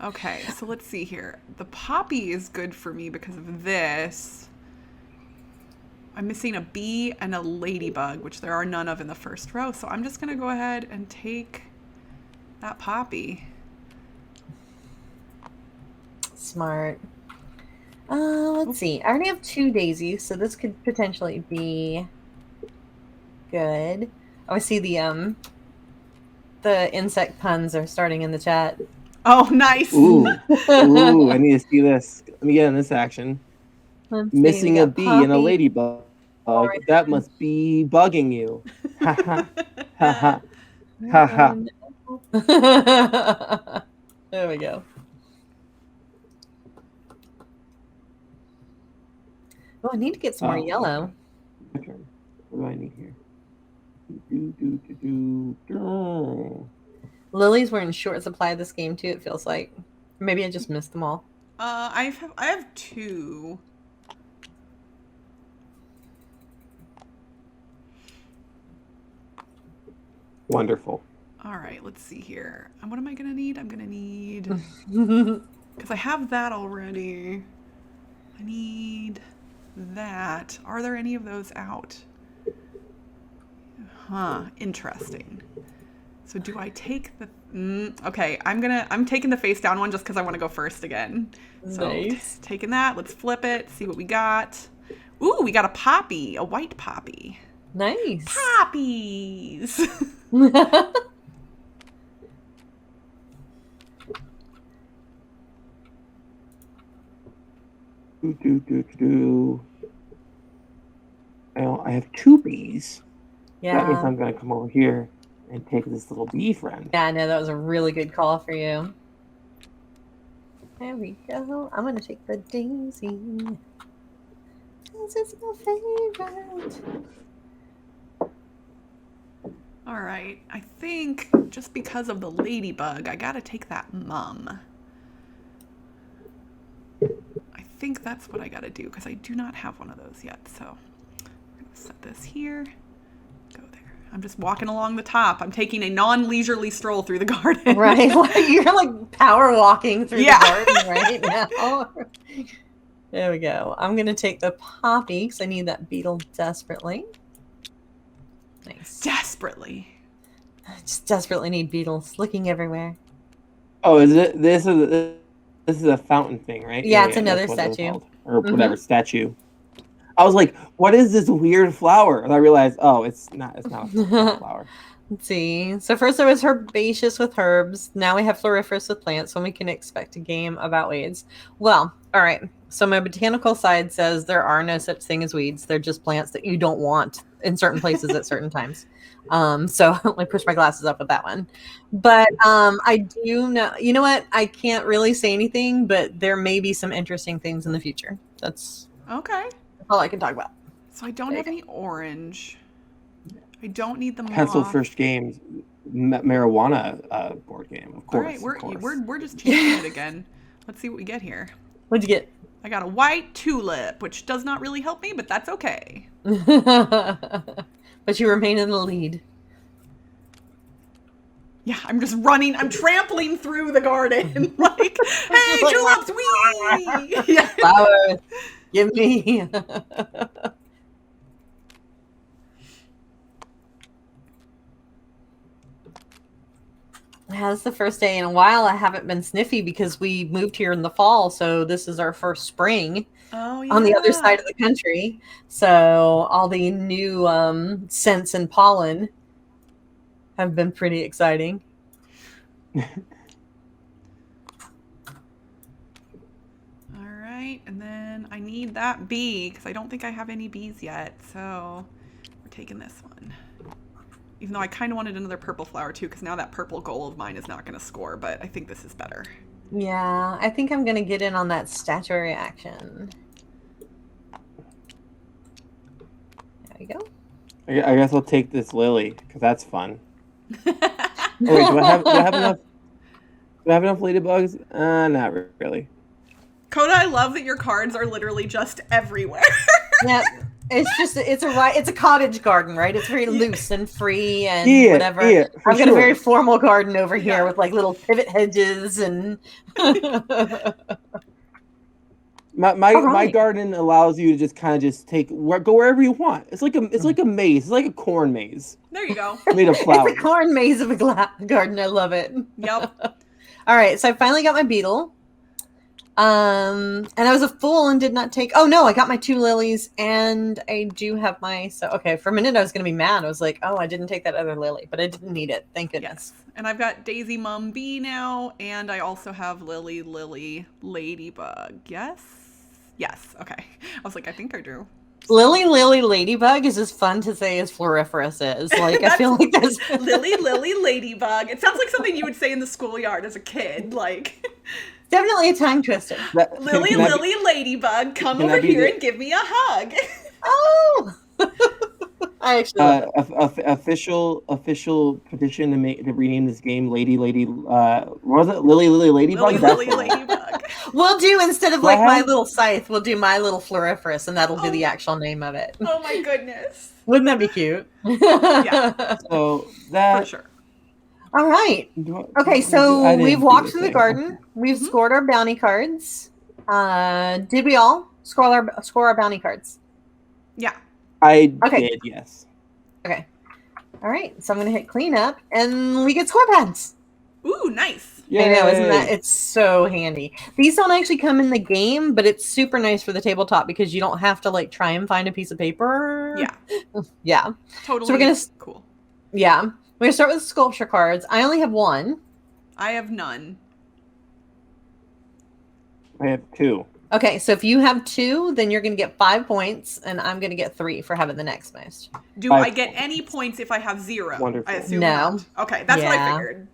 Okay, so let's see here. The poppy is good for me because of this. I'm missing a bee and a ladybug, which there are none of in the first row. So I'm just going to go ahead and take that poppy. Smart. Let's see. I already have 2 daisies, so this could potentially be good. Oh, I see the insect puns are starting in the chat. Oh, nice. Ooh, I need to see this. Let me get in this action. Missing a bee poppy and a ladybug. That must be bugging you. Ha ha. Ha ha. Ha ha. There we go. Oh, I need to get some more yellow. Okay. What do I need here? Lily's were in short supply this game too, it feels like. Maybe I just missed them all. I have 2. Wonderful. All right, let's see here. What am I going to need? I'm going to need... Because I have that already. I need that. Are there any of those out? Huh, interesting. So do I take the... okay, I'm taking the face down one just because I want to go first again. So Nice. Taking that, let's flip it, see what we got. Ooh, we got a poppy, a white poppy. Nice. Poppies! I have 2 bees. Yeah. That means I'm going to come over here and take this little bee friend. Yeah, no, that was a really good call for you. There we go. I'm going to take the daisy. This is my favorite. All right, I think just because of the ladybug, I gotta take that mum. I think that's what I gotta do because I do not have one of those yet. So I'm gonna set this here, go there. I'm just walking along the top. I'm taking a non-leisurely stroll through the garden. Right, you're like power walking through the garden right now. There we go. I'm going to take the poppy because I need that beetle desperately. Nice. Desperately. I just desperately need beetles looking everywhere. Oh, is it? This is a fountain thing, right? Yeah, it's another statue. Or whatever statue. I was like, what is this weird flower? And I realized, oh, it's not a flower. Let's see. So first there was herbaceous with herbs. Now we have floriferous with plants, when we can expect a game about weeds. Well, all right. So my botanical side says there are no such thing as weeds. They're just plants that you don't want in certain places at certain times. So I push my glasses up with that one. But I do know, you know what? I can't really say anything, but there may be some interesting things in the future. That's okay. all I can talk about. So I don't have any orange. I don't need the Pencil moth. First Games marijuana board game, of course. All right, we're just changing it again. Let's see what we get here. What'd you get? I got a white tulip, which does not really help me, but that's okay. But you remain in the lead. Yeah, I'm just running. I'm trampling through the garden. Like, hey, tulips, wee! Yeah. Flowers, give me. Yeah, it's the first day in a while I haven't been sniffy because we moved here in the fall, so this is our first spring on the other side of the country. So all the new scents and pollen have been pretty exciting. All right, and then I need that bee because I don't think I have any bees yet, so we're taking this one. Even though I kind of wanted another purple flower too, because now that purple goal of mine is not going to score, but I think this is better. Yeah, I think I'm going to get in on that statuary action. There we go. I guess I'll take this lily, because that's fun. Oh, wait, do I have enough? Do I have enough ladybugs? Not really. Kota, I love that your cards are literally just everywhere. Yeah. It's a cottage garden, right? It's very loose and free and whatever. Yeah, I've got a very formal garden over here with like little pivot hedges and my garden allows you to just kind of go wherever you want. It's like a maze. It's like a corn maze. There you go. Made of flowers. It's a corn maze of a garden. I love it. Yep. All right, so I finally got my beetle. And I was a fool and did not take. Oh no, I got my 2 lilies, and I do have my. So okay, for a minute I was gonna be mad. I was like, oh, I didn't take that other lily, but I didn't need it. Thank goodness. Yes. And I've got Daisy Mum Bee now, and I also have Lily Ladybug. Yes. Okay. I was like, I think I do. Lily Ladybug is as fun to say as Floriferous is. Like I feel like that's Lily Ladybug. It sounds like something you would say in the schoolyard as a kid. Like. Definitely a tongue twister. Lily Ladybug, come over here and give me a hug. Oh, I actually official petition to rename this game what was it? Lily Ladybug? Lily Ladybug. We'll do, instead of like my little scythe, we'll do my little Floriferous, and that'll be the actual name of it. Oh my goodness! Wouldn't that be cute? Yeah. So that for sure. All right. Okay, so we've walked through the garden. We've scored our bounty cards. Did we all score our bounty cards? Yeah. I did, yes. Okay. All right. So I'm going to hit clean up, and we get score pads. Ooh, nice. Yay. I know, isn't that? It's so handy. These don't actually come in the game, but it's super nice for the tabletop because you don't have to like try and find a piece of paper. Yeah. Yeah. Totally. So we're gonna cool. Yeah. We're gonna start with sculpture cards. I only have one. I have none. I have 2. Okay, so if you have 2, then you're gonna get 5 points, and I'm gonna get 3 for having the next most. Do I get any points if I have 0? Wonderful. I assume No. not. Okay, that's what I figured.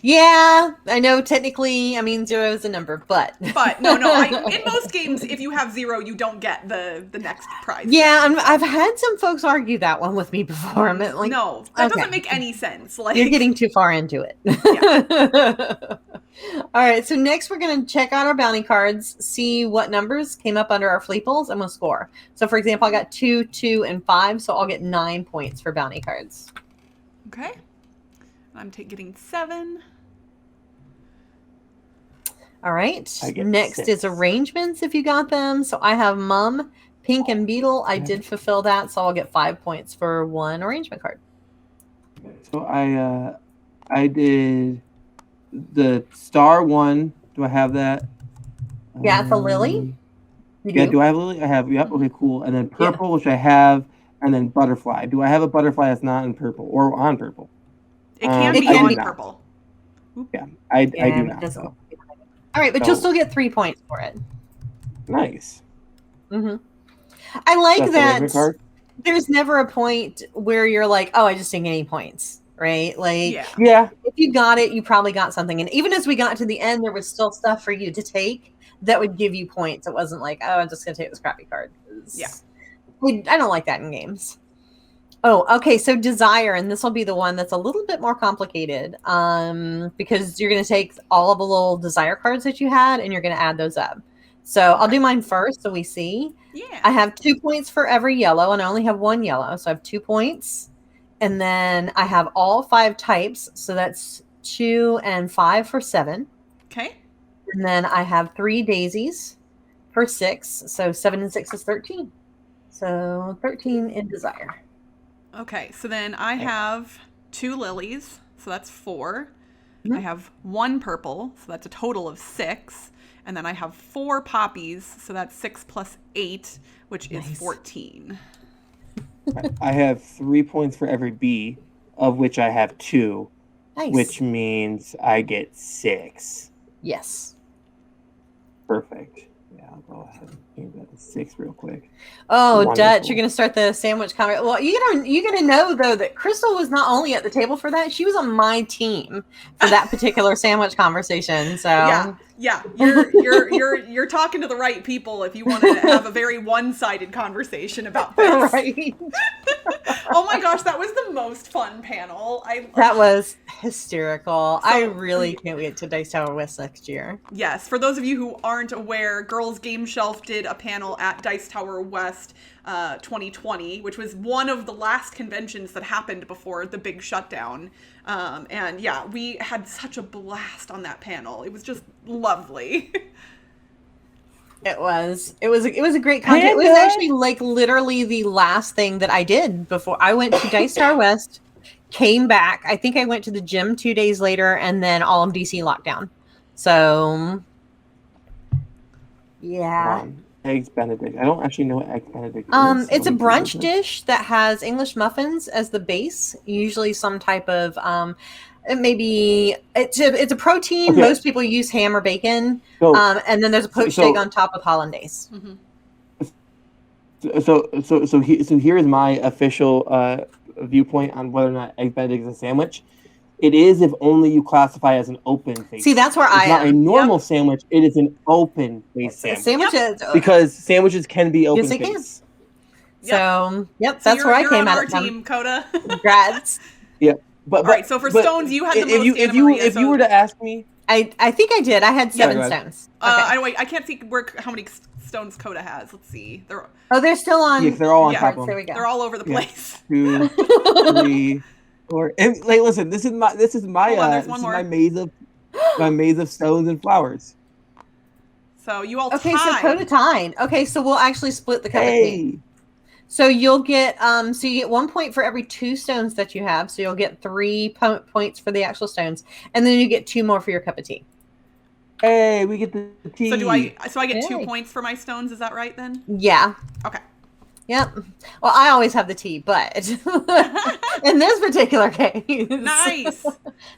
Yeah, I know technically, I mean, 0 is a number, but... But, no, in most games, if you have 0, you don't get the next prize. Yeah, I've had some folks argue that one with me before. I'm like, no, that doesn't make any sense. Like, you're getting too far into it. Yeah. All right, so next we're going to check out our bounty cards, see what numbers came up under our fleeples, and we'll score. So, for example, I got 2, 2, and 5, so I'll get 9 points for bounty cards. Okay. I'm getting 7. All right. Next 6. is arrangements if you got them. So I have Mum, Pink, and Beetle. I did fulfill that, so I'll get 5 points for one arrangement card. So I did the star one. Do I have that? Yeah, it's a lily. Do I have lily? I have. Yep. Okay, cool. And then purple, which I have, and then butterfly. Do I have a butterfly that's not in purple or on purple? It can be on purple. Yeah, I do not. So. All right, but you'll still get 3 points for it. Nice. Mm-hmm. I like that there's never a point where you're like, oh, I just didn't get any points, right? Like, yeah. If you got it, you probably got something. And even as we got to the end, there was still stuff for you to take that would give you points. It wasn't like, oh, I'm just going to take this crappy card. Yeah. I don't like that in games. Oh, okay. So desire, and this will be the one that's a little bit more complicated because you're going to take all of the little desire cards that you had and you're going to add those up. So I'll do mine first so we see. Yeah. I have 2 points for every yellow, and I only have 1 yellow. So I have 2 points. And then I have all 5 types. So that's 2 and 5 for 7. Okay. And then I have 3 daisies for 6. So 7 and 6 is 13. So 13 in desire. Okay, so then I have 2 lilies, so that's 4. Mm-hmm. I have 1 purple, so that's a total of 6. And then I have 4 poppies, so that's 6 plus 8, which is 14. I have 3 points for every bee, of which I have 2, which means I get 6. Yes. Perfect. Yeah, I'll go ahead and change that to 6 real quick. Oh, wonderful. Dutch, you're going to start the sandwich comment. Well, you're gonna know though that Crystal was not only at the table for that; she was on my team for that particular sandwich conversation. So yeah, you're talking to the right people if you want to have a very one-sided conversation about this. Right. Oh my gosh, that was the most fun panel. That was hysterical. So, I really can't wait to Dice Tower West next year. Yes, for those of you who aren't aware, Girls Game Shelf did a panel at Dice Tower West 2020, which was one of the last conventions that happened before the big shutdown. And yeah, we had such a blast on that panel. It was just lovely. It was a great content. It was actually like literally the last thing that I did before I went to Dice Tower West, came back. I think I went to the gym 2 days later, and then all of DC locked down. So yeah. Eggs Benedict. I don't actually know what Eggs Benedict is. It's a brunch dish that has English muffins as the base, usually some type of maybe it's a protein. Okay. Most people use ham or bacon, and then there's a poached egg on top with hollandaise. Mm-hmm. So here is my official viewpoint on whether or not Eggs Benedict is a sandwich. It is if only you classify as an open face. See, that's where it's not a normal sandwich. It is an open face sandwich. Because sandwiches can be open face. So, that's where I came at it from. Team, Kota. Congrats. Yeah. But, all right, so for stones, you had the most. If you were to ask me, I think I did. I had 7 stones. Wait, I can't see how many stones Kota has. Let's see. They're still on. Yeah, they're all on top of them. There we go. They're all over the place. 2, 3, Or and, like, listen, this is my Hold on, there's one more. my maze of stones and flowers. So you all Okay, so tied. Kota tied. Okay, so we'll actually split the cup of tea. Hey, So you'll get so you get 1 point for every 2 stones that you have. So you'll get 3 points for the actual stones, and then you get 2 more for your cup of tea. hey, we get the tea. So I get Yay. 2 points for my stones, is that right then? Yeah. Okay. Yep. Well, I always have the tea, but in this particular case, Nice.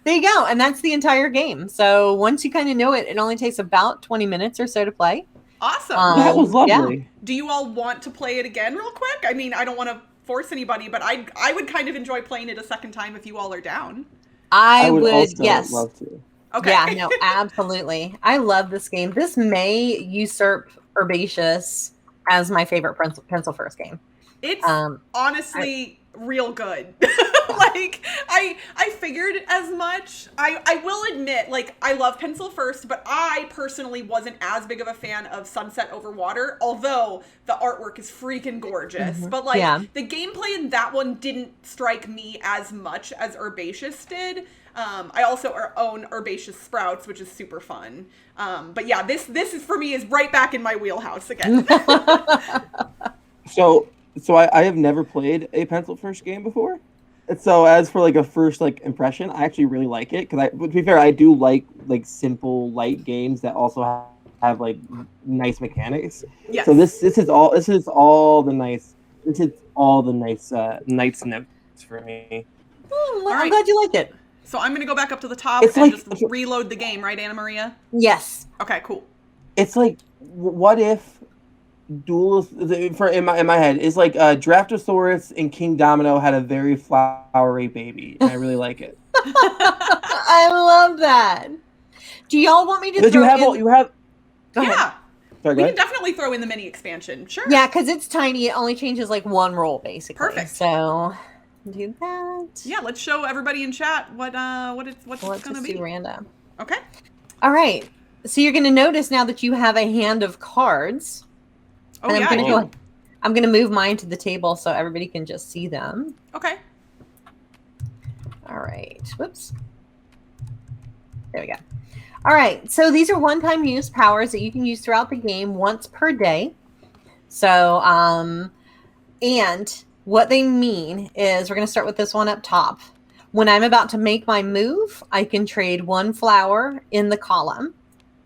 there you go, and that's the entire game. So once you kind of know it, it only takes about 20 minutes or so to play. Awesome. That was lovely. Yeah. Do you all want to play it again real quick? I mean, I don't want to force anybody, but I would kind of enjoy playing it a second time if you all are down. I would also yes. love to. Okay. Yeah, no, absolutely. I love this game. This may usurp Herbaceous as my favorite pencil first game. It's honestly real good. Like I figured as much. I will admit, like, I love Pencil First, but I personally wasn't as big of a fan of Sunset Over Water, although the artwork is freaking gorgeous. Mm-hmm. But like Yeah. the gameplay in that one didn't strike me as much as Herbaceous did. I also own Herbaceous Sprouts, which is super fun. But yeah, this is for me is right back in my wheelhouse again. So I have never played a pencil first game before. And so as for like a first like impression, I actually really like it because to be fair, I do like simple light games that also have like nice mechanics. Yes. So this is all the nice nice snips for me. I'm right. glad you liked it. So I'm gonna go back up to the top It's and like- just reload the game, right, AnnaMaria? Yes. Okay, cool. It's like what if in my head is like Draftosaurus and King Domino had a very flowery baby, and I really like it. I love that. Do y'all want me to Because throw you have. Go ahead. Yeah. Sorry, go We can ahead. definitely throw in the mini expansion. Sure. Yeah, because it's tiny. It only changes like 1 roll, basically. Perfect. So do that. Yeah, let's show everybody in chat what's Let's gonna just be. do random. Okay. All right. So you're going to notice now that you have a hand of cards. Oh And yeah. I'm gonna move mine to the table so everybody can just see them. Okay. All right. Whoops. There we go. All right. So these are one-time use powers that you can use throughout the game once per day. So, and what they mean is we're going to start with this one up top. When I'm about to make my move, I can trade 1 flower in the column,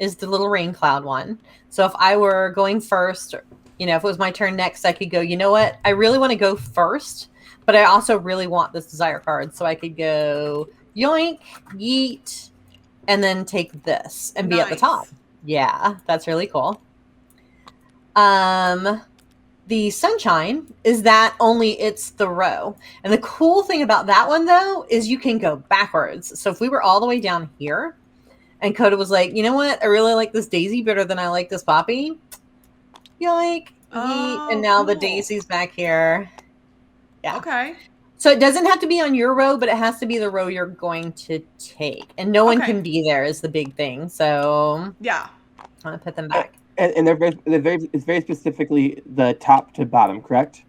is the little rain cloud one. So if I were going first, if it was my turn next, I could go, you know what? I really want to go first, but I also really want this desire card. So I could go yoink, yeet, and then take this and be at the Nice. top. Yeah, that's really cool. The sunshine is that only it's the row. And the cool thing about that one, though, is you can go backwards. So if we were all the way down here and Kota was like, you know what? I really like this daisy better than I like this poppy. Yoink, yeet, and now the cool. daisy's back here. Yeah. Okay. So it doesn't have to be on your row, but it has to be the row you're going to take. And no one Okay. can be there is the big thing. So Yeah. I'm going to put them back. And it's very specifically the top to bottom, correct?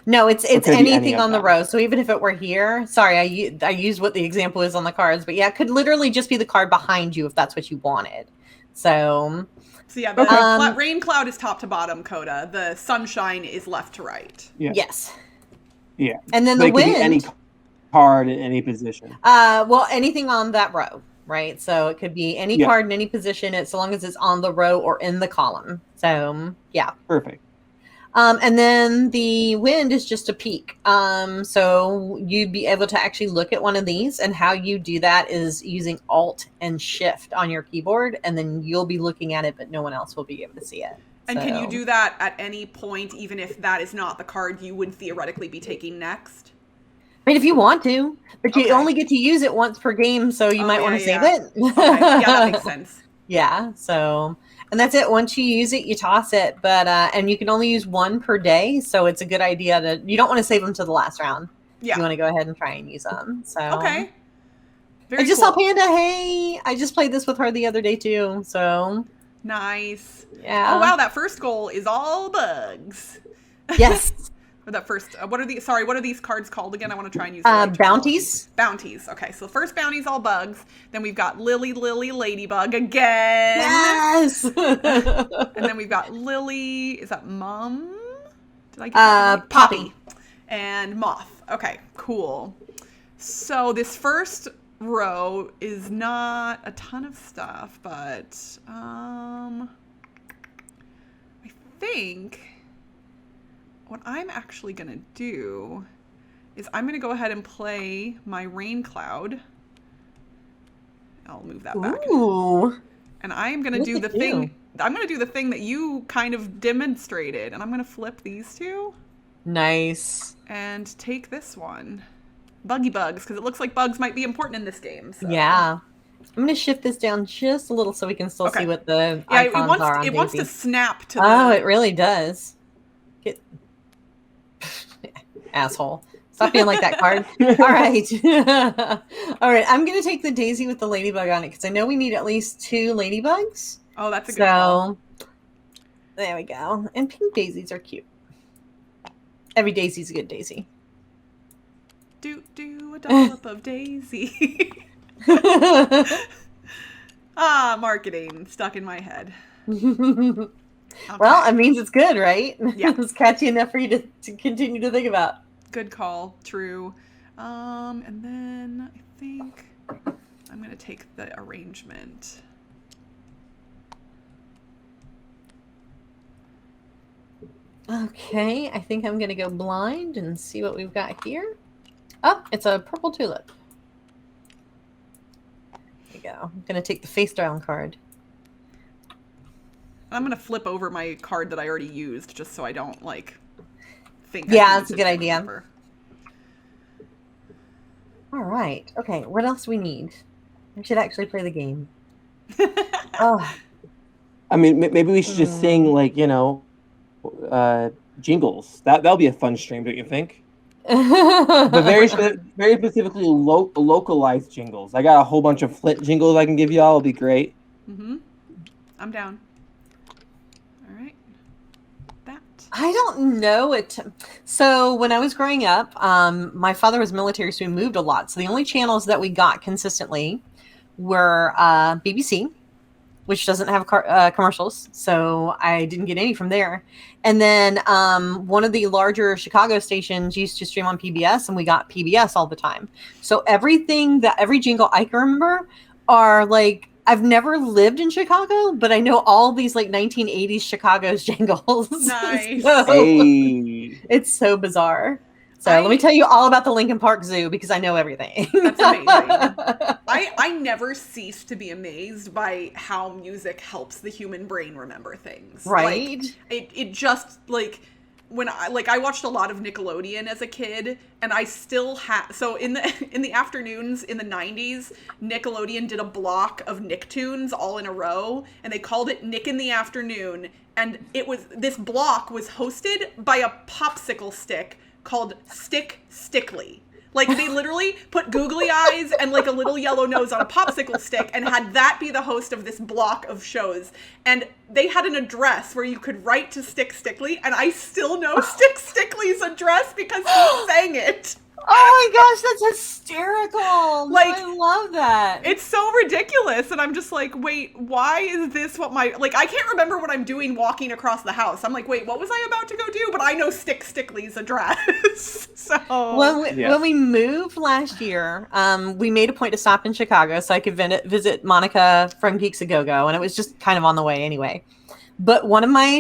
No, it's could be any anything of on the them. row. So even if it were here, sorry, I used what the example is on the cards, but yeah, it could literally just be the card behind you if that's what you wanted. So So yeah, the Okay. rain cloud is top to bottom, Kota. The sunshine is left to right. Yeah. yes, Yeah. and then So the it could be any wind. card in any position. Well, anything on that row, right? So it could be any Yeah. card in any position, so long as it's on the row or in the column. So yeah. Perfect. And then the wind is just a peek. So you'd be able to actually look at one of these, and how you do that is using Alt and Shift on your keyboard, and then you'll be looking at it, but no one else will be able to see it. And can you So- do that at any point, even if that is not the card you would theoretically be taking next? I mean, if you want to, but you Okay. only get to use it once per game, so you Oh, might yeah, want to save yeah. it. Okay. Yeah, that makes sense. Yeah, so, and that's it. Once you use it, you toss it, but and you can only use 1 per day, so it's a good idea you don't want to save them to the last round. Yeah. You want to go ahead and try and use them. So Okay. Very I just cool. saw Panda. Hey, I just played this with her the other day too. So Nice. yeah. Oh wow, that first goal is all bugs. Yes. Or that first, what are these cards called again? I want to try and use the right bounties. Bounties. Okay, so the first bounty's all bugs. Then we've got Lily Ladybug again. Yes. And then we've got Lily. Is that Mom? Did I get that right? Poppy. And Moth. Okay, cool. So this first row is not a ton of stuff, but I think what I'm actually going to do is I'm going to go ahead and play my Rain Cloud. I'll move that back. Ooh. And I am going to do the thing. I'm going to do the thing that you kind of demonstrated. And I'm going to flip these two. Nice. And take this one. Buggy Bugs, because it looks like bugs might be important in this game. So. Yeah. I'm going to shift this down just a little so we can still see what the icons are on it wants to snap to it really does. Asshole. Stop being like that card. All right. All right. I'm going to take the daisy with the ladybug on it because I know we need at least 2 ladybugs. Oh, that's a good call. There we go. And pink daisies are cute. Every daisy's a good daisy. Do a dollop of daisy. Marketing stuck in my head. Okay. Well, it means it's good, right? Yeah. It's catchy enough for you to continue to think about. Good call. True. And then I think I'm going to take the arrangement. Okay, I think I'm going to go blind and see what we've got here. Oh, it's a purple tulip. There you go. I'm going to take the face down card. I'm going to flip over my card that I already used just so I don't, think. Yeah, that's a good idea. All right. Okay, what else do we need? I should actually play the game. Oh. I mean, maybe we should just sing, jingles. That'll be a fun stream, don't you think? But very specifically localized jingles. I got a whole bunch of Flint jingles I can give you all. It'll be great. Mm-hmm. I'm down. All right. I don't know it. So when I was growing up, my father was military, so we moved a lot. So the only channels that we got consistently were BBC, which doesn't have commercials, so I didn't get any from there. And then one of the larger Chicago stations used to stream on PBS, and we got PBS all the time. So every jingle I can remember are I've never lived in Chicago, but I know all these 1980s Chicago's jingles. Nice. It's so bizarre. So let me tell you all about the Lincoln Park Zoo because I know everything. That's amazing. I never cease to be amazed by how music helps the human brain remember things. Right. It just when I watched a lot of Nickelodeon as a kid, and I still have. So in the afternoons in the 90s, Nickelodeon did a block of Nicktoons all in a row, and they called it Nick in the Afternoon. And this block was hosted by a popsicle stick called Stickly. They literally put googly eyes and a little yellow nose on a popsicle stick and had that be the host of this block of shows. And they had an address where you could write to Stickly, and I still know Stickly's address because he sang it. Oh my gosh, that's hysterical. I love that. It's so ridiculous. And I'm just wait, why is this what my, I can't remember what I'm doing walking across the house. I'm wait, what was I about to go do? But I know Stickly's address. So. When we moved last year, we made a point to stop in Chicago so I could visit Monica from Geeks A Go-Go. And it was just kind of on the way anyway. But one of my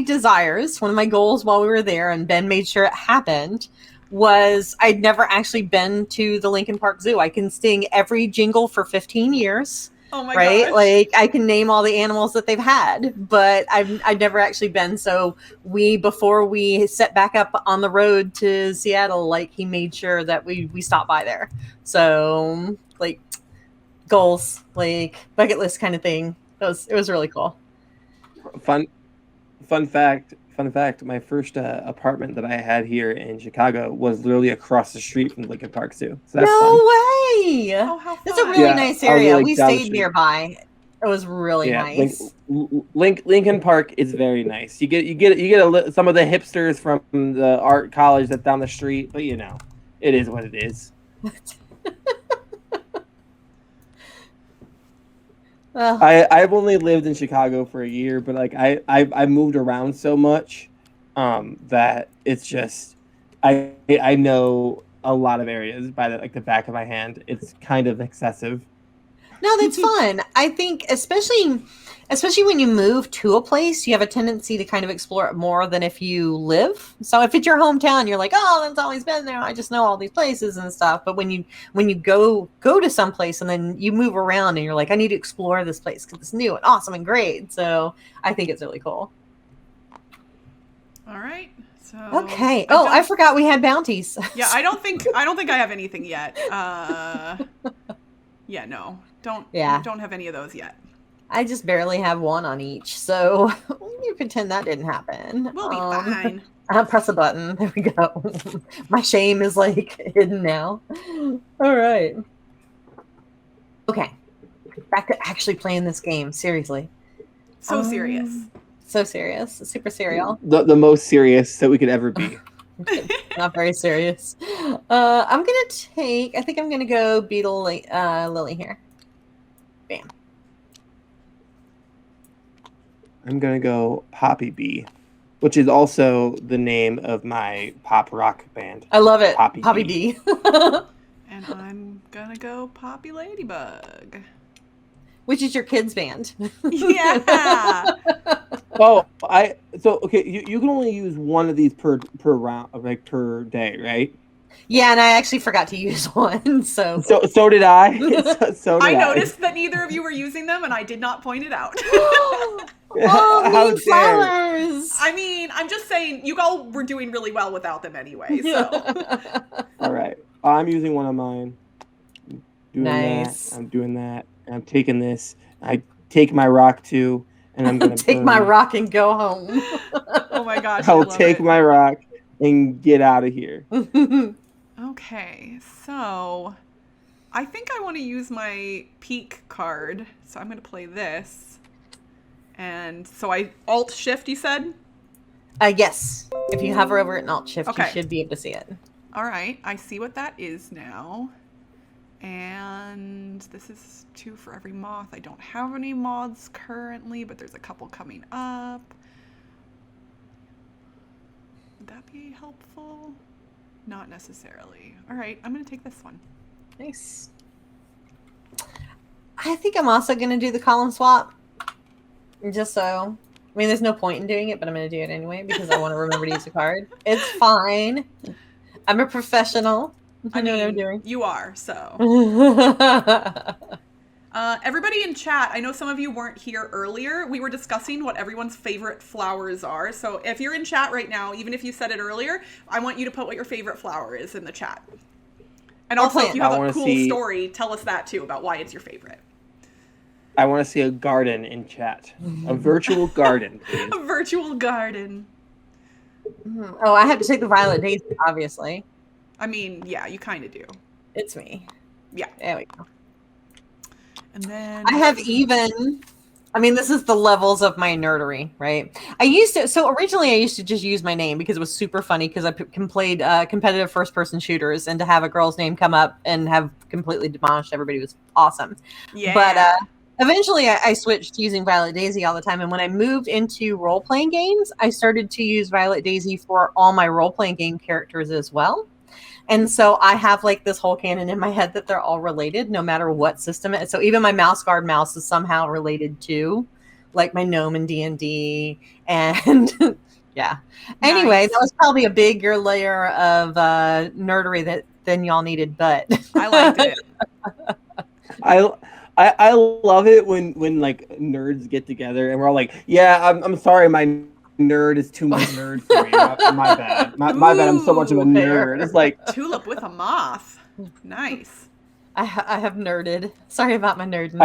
goals while we were there, and Ben made sure it happened, was I'd never actually been to the Lincoln Park Zoo. I can sing every jingle for 15 years. Oh my gosh. I can name all the animals that they've had, but I've never actually been. So before we set back up on the road to Seattle, he made sure that we stopped by there. So goals, bucket list kind of thing. It was really cool. Fun fact, my first apartment that I had here in Chicago was literally across the street from Lincoln Park Zoo. So that's fun. Way! Oh, how fun. That's a really nice area. Really we stayed nearby. It was really nice. Lincoln Park is very nice. You get some of the hipsters from the art college that's down the street, but it is what it is. Well, I've only lived in Chicago for a year, but like I moved around so much that it's just I know a lot of areas by the back of my hand. It's kind of excessive. no, that's fun. I think especially when you move to a place, you have a tendency to kind of explore it more than if you live. So if it's your hometown, you're like, oh, that's always been there. I just know all these places and stuff. But when you go to some place and then you move around and you're like, I need to explore this place because it's new and awesome and great. So I think it's really cool. All right. So Okay. Oh, I forgot we had bounties. Yeah, I don't think I have anything yet. Yeah, no. Don't have any of those yet. I just barely have one on each, so you pretend that didn't happen. We'll be fine. I'll press a button. There we go. My shame is like hidden now. All right. Okay. Back to actually playing this game. Seriously. So serious. So serious. Super serial. The most serious that we could ever be. Not very serious. I'm gonna go Beetle Lily here. Bam. I'm gonna go Poppy Bee, which is also the name of my pop rock band. I love it. Poppy Bee. And I'm gonna go Poppy Ladybug. Which is your kids' band. Yeah. You can only use one of these per round, like per day, right? Yeah, and I actually forgot to use one, so did I. So did I noticed that neither of you were using them, and I did not point it out. Oh, flowers! I mean, I'm just saying, you all were doing really well without them anyway, so. All right. I'm using one of mine. Nice. I'm doing that. And I'm taking this. I take my rock too, and I'm going to take my rock and go home. Oh my gosh, I'll take my rock and get out of here. Okay, so I think I want to use my peak card, so I'm going to play this. And so I Alt-Shift, you said? Yes. If you hover over it and Alt-Shift, okay. You should be able to see it. All right, I see what that is now. And this is 2 for every moth. I don't have any moths currently, but there's a couple coming up. Would that be helpful? Not necessarily. All right, I'm going to take this one. Nice. I think I'm also going to do the column swap. Just so. I mean, there's no point in doing it, but I'm going to do it anyway because I want to remember to use a card. It's fine. I'm a professional. I know what I'm doing. You are, so. Everybody in chat, I know some of you weren't here earlier. We were discussing what everyone's favorite flowers are. So if you're in chat right now, even if you said it earlier, I want you to put what your favorite flower is in the chat. And also, if you have a cool story, tell us that too about why it's your favorite. I want to see a garden in chat. A virtual garden, please. A virtual garden. Oh, I have to take the violet daisy, obviously. I mean, yeah, you kind of do. It's me. Yeah. There we go. And then I have this is the levels of my nerdery, right? Originally I used to just use my name because it was super funny because I played competitive first-person shooters, and to have a girl's name come up and have completely demolished everybody was awesome. Yeah. But eventually I switched to using Violet Daisy all the time, and when I moved into role-playing games, I started to use Violet Daisy for all my role-playing game characters as well. And so I have like this whole canon in my head that they're all related no matter what system it is. So even my mouse guard mouse is somehow related to like my gnome in D&D. And yeah. Nice. Anyway, that was probably a bigger layer of nerdery than y'all needed, but I liked it. I love it when like nerds get together and we're all like, yeah, I'm sorry, my nerd is too much nerd for me. My bad. My bad. I'm so much of a nerd. It's like tulip with a moth. Nice. I have nerded. Sorry about my nerd.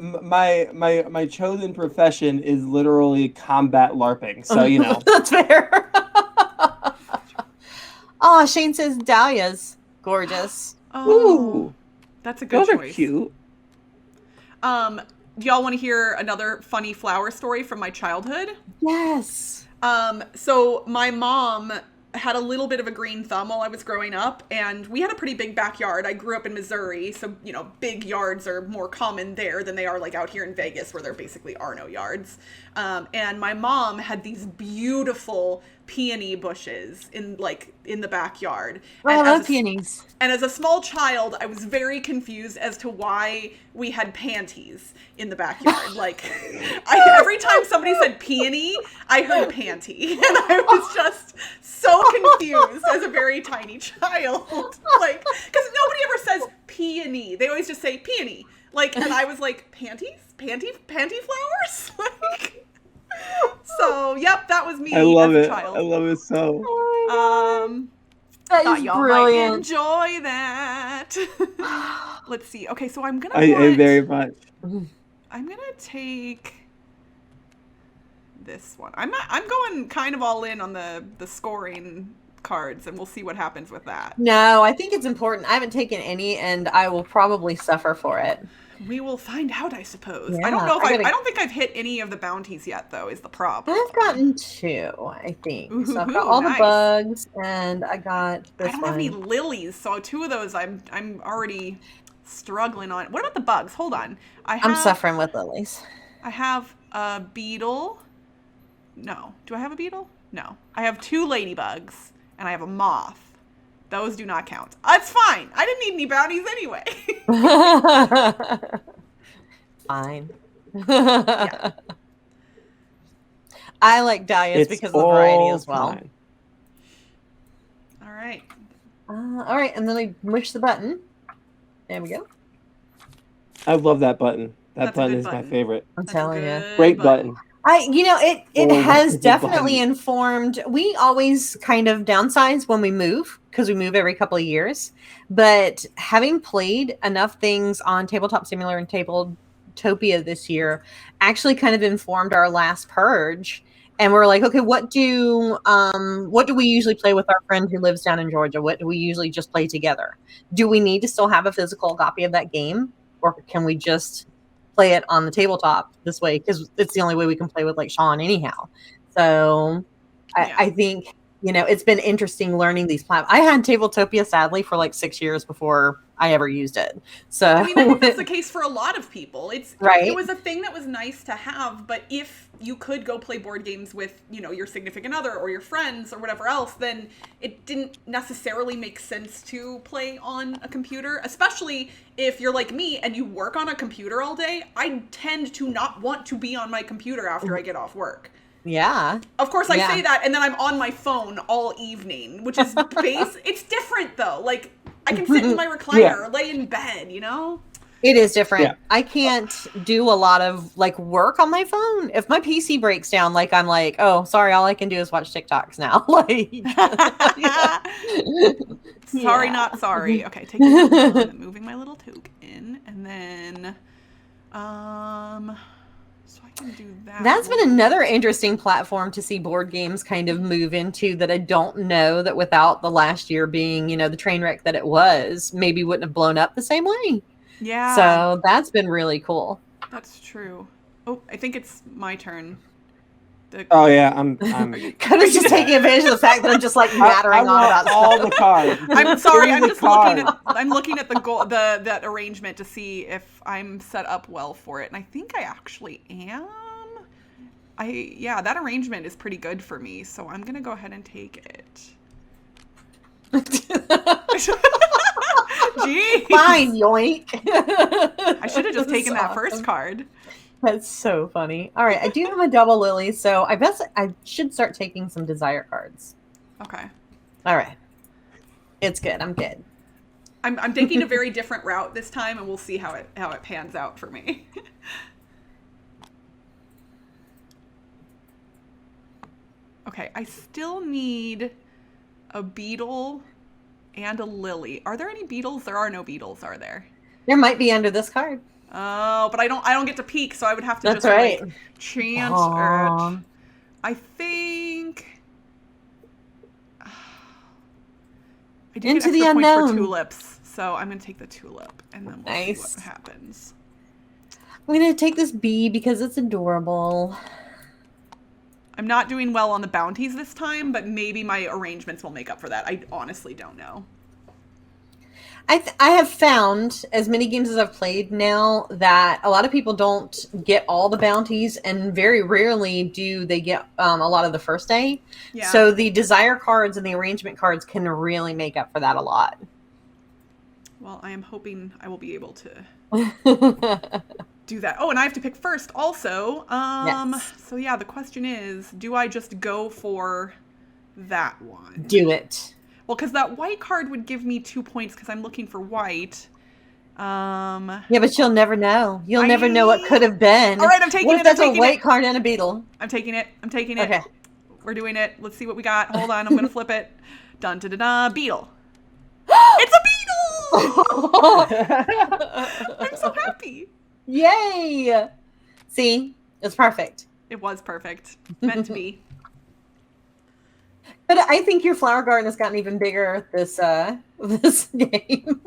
My chosen profession is literally combat LARPing. So That's fair. Oh, Shane says dahlias, gorgeous. Oh, ooh, that's a good choice. Those are cute. do y'all want to hear another funny flower story from my childhood? Yes. So my mom had a little bit of a green thumb while I was growing up, and we had a pretty big backyard. I grew up in Missouri, so, you know, big yards are more common there than they are like out here in Vegas where there basically are no yards. And my mom had these beautiful peony bushes in the backyard. Oh, And I love peonies. And as a small child, I was very confused as to why we had panties in the backyard. Like, every time somebody said peony, I heard panty. And I was just so confused as a very tiny child. Like, because nobody ever says peony. They always just say peony. Like, and I was like, panties? Panty flowers? Like, so, yep, that was me I love as a it. child. I love it so. That Thought is y'all brilliant. might enjoy that. Let's see. Okay, so I'm gonna. I very much. I'm gonna take this one. I'm going kind of all in on the scoring cards, and we'll see what happens with that. No, I think it's important. I haven't taken any, and I will probably suffer for it. We will find out, I suppose. Yeah, I don't know if I don't think I've hit any of the bounties yet, though. Is the problem? I've gotten 2, I think. Ooh, So I've got all nice. the bugs, and I got this I don't one. have any lilies, so 2 of those I'm already struggling on. What about the bugs? Hold on. I'm suffering with lilies. I have a beetle. No. Do I have a beetle? No. I have 2 ladybugs, and I have a moth. Those do not count. It's fine. I didn't need any bounties anyway. Fine. Yeah. I like dahlias because of the variety as well. Fine. All right. All right, and then I push the button. There we go. I love that button. That That's a button good is my button. favorite. I'm That's a telling you. good Great button. It Oh, has good definitely button. informed. We always kind of downsize when we move because we move every couple of years. But having played enough things on Tabletop Simulator and Tabletopia this year, actually kind of informed our last purge. And we're like, okay, what do we usually play with our friend who lives down in Georgia? What do we usually just play together? Do we need to still have a physical copy of that game, or can we just play it on the tabletop this way, because it's the only way we can play with like Sean anyhow. So I think, it's been interesting learning these platforms. I had Tabletopia sadly for like 6 years before I ever used it. So I mean, I think that's the case for a lot of people. Right. It was a thing that was nice to have, but if you could go play board games with, your significant other or your friends or whatever else, then it didn't necessarily make sense to play on a computer, especially if you're like me and you work on a computer all day. I tend to not want to be on my computer after I get off work. yeah. Of course, I say that, and then I'm on my phone all evening, which is it's different, though. Like, I can sit in my recliner or lay in bed, It is different. Yeah. I can't do a lot of like work on my phone. If my PC breaks down, like I'm like, oh, sorry, all I can do is watch TikToks now. Like, Sorry, not sorry. Okay, taking it down and moving my little token, and then, so I can do that. That's been another interesting platform to see board games kind of move into that I don't know that without the last year being, the train wreck that it was, maybe wouldn't have blown up the same way. Yeah. So that's been really cool. That's true. Oh, I think it's my turn. Oh yeah, I'm Kota's just taking advantage of the fact that I'm just like nattering on about all stuff. the cards. I'm sorry. Give I'm me just the card. looking at that arrangement to see if I'm set up well for it, and I think I actually am. That arrangement is pretty good for me, so I'm gonna go ahead and take it. Jeez. Fine, yoink. I should have just taken that first Awesome. card. That's so funny. All right, I do have a double lily, so I guess I should start taking some desire cards. Okay. All right. It's good. I'm good. I'm taking a very different route this time, and we'll see how it pans out for me. Okay, I still need a beetle and a lily. Are there any beetles? There are no beetles, are there? There might be under this card. Oh, but I don't get to peek, so I would have to That's just right. like chance Aw. it. I think I do Into get the extra points for unknown. tulips, so I'm gonna take the tulip, and then we'll see Nice. what happens. I'm going to take this bee because it's adorable. I'm not doing well on the bounties this time, but maybe my arrangements will make up for that. I honestly don't know. I have found, as many games as I've played now, that a lot of people don't get all the bounties, and very rarely do they get a lot of the first day. Yeah. So the desire cards and the arrangement cards can really make up for that a lot. Well, I am hoping I will be able to do that. Oh, and I have to pick first also. Yes. So yeah, the question is, do I just go for that one? Do it. Well, because that white card would give me 2 points because I'm looking for white. Yeah, but you'll never know. You'll never know what could have been. All right, I'm taking what it. If that's I'm taking a white it. card and a beetle. I'm taking it. I'm taking it. Okay. We're doing it. Let's see what we got. Hold on. I'm going to flip it. Dun, da, da, da. Beetle. It's a beetle! I'm so happy. Yay! See? It's perfect. It was perfect. Meant to be. But I think your flower garden has gotten even bigger this game.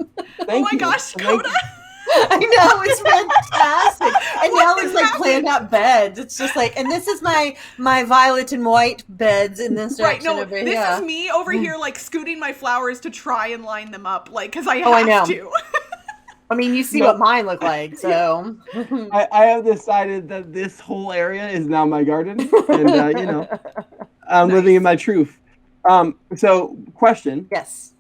Oh my gosh, Kota! I know, it's fantastic. And now What it's is like happening? planned out beds. It's just like, and this is my violet and white beds in this Right, direction no, over this here. is me over here, like, scooting my flowers to try and line them up, like, because I have Oh, I know. to. I mean, you see No. what mine look like, so. I have decided that this whole area is now my garden, and I'm living in my truth. So question: Yes.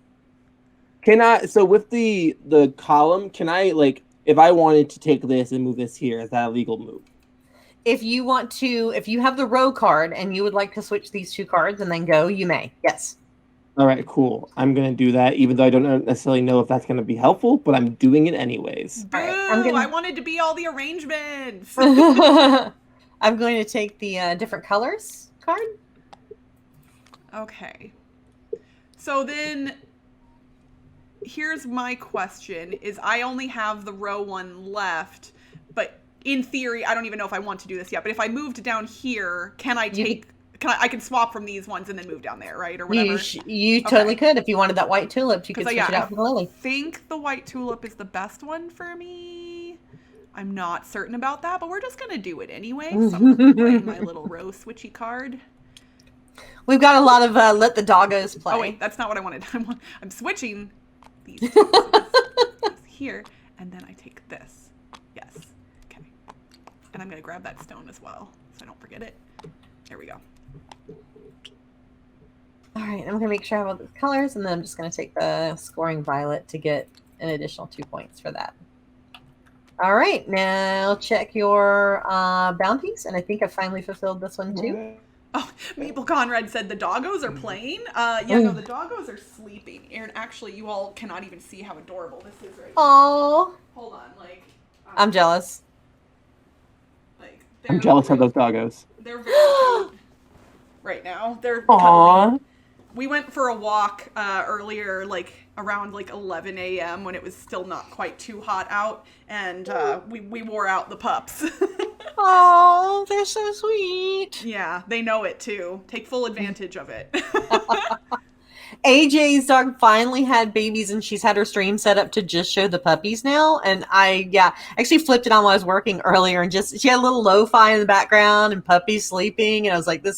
Can I? So with the column, can I, like, if I wanted to take this and move this here, is that a legal move? If you want to, if you have the row card and you would like to switch these two cards and then go, you may. Yes. All right, cool. I'm gonna do that, even though I don't necessarily know if that's gonna be helpful, but I'm doing it anyways. Boo! All right, I wanted to be all the arrangements. I'm going to take the different colors card. Okay. So then, here's my question, is I only have the row one left, but in theory, I don't even know if I want to do this yet, but if I moved down here, can I take, I can swap from these ones and then move down there, right? Or whatever. You totally could. If you wanted that white tulip, you could switch it out for the lily. I think the white tulip is the best one for me. I'm not certain about that, but we're just going to do it anyway. So I'm going to play my little row switchy card. We've got a lot of let the doggos play. Oh, wait, that's not what I wanted. I'm switching these two here, and then I take this. Yes. Okay. And I'm going to grab that stone as well, so I don't forget it. There we go. All right, I'm going to make sure I have all the colors, and then I'm just going to take the scoring violet to get an additional 2 points for that. All right, now check your bounties, and I think I finally fulfilled this one too. Oh, Maple Conrad said the doggos are playing. Yeah, no, the doggos are sleeping. And actually, you all cannot even see how adorable this is right now. Oh, Hold on, like. I'm jealous. Like, I'm jealous of those doggos. They're very cute right now. They're Aww. cuddling. We went for a walk earlier, like around like 11 a.m. when it was still not quite too hot out, and we wore out the pups. Oh, they're so sweet. Yeah, they know it too. Take full advantage of it. AJ's dog finally had babies, and she's had her stream set up to just show the puppies now. And I actually flipped it on while I was working earlier, and she had a little lo-fi in the background and puppies sleeping. And I was like, I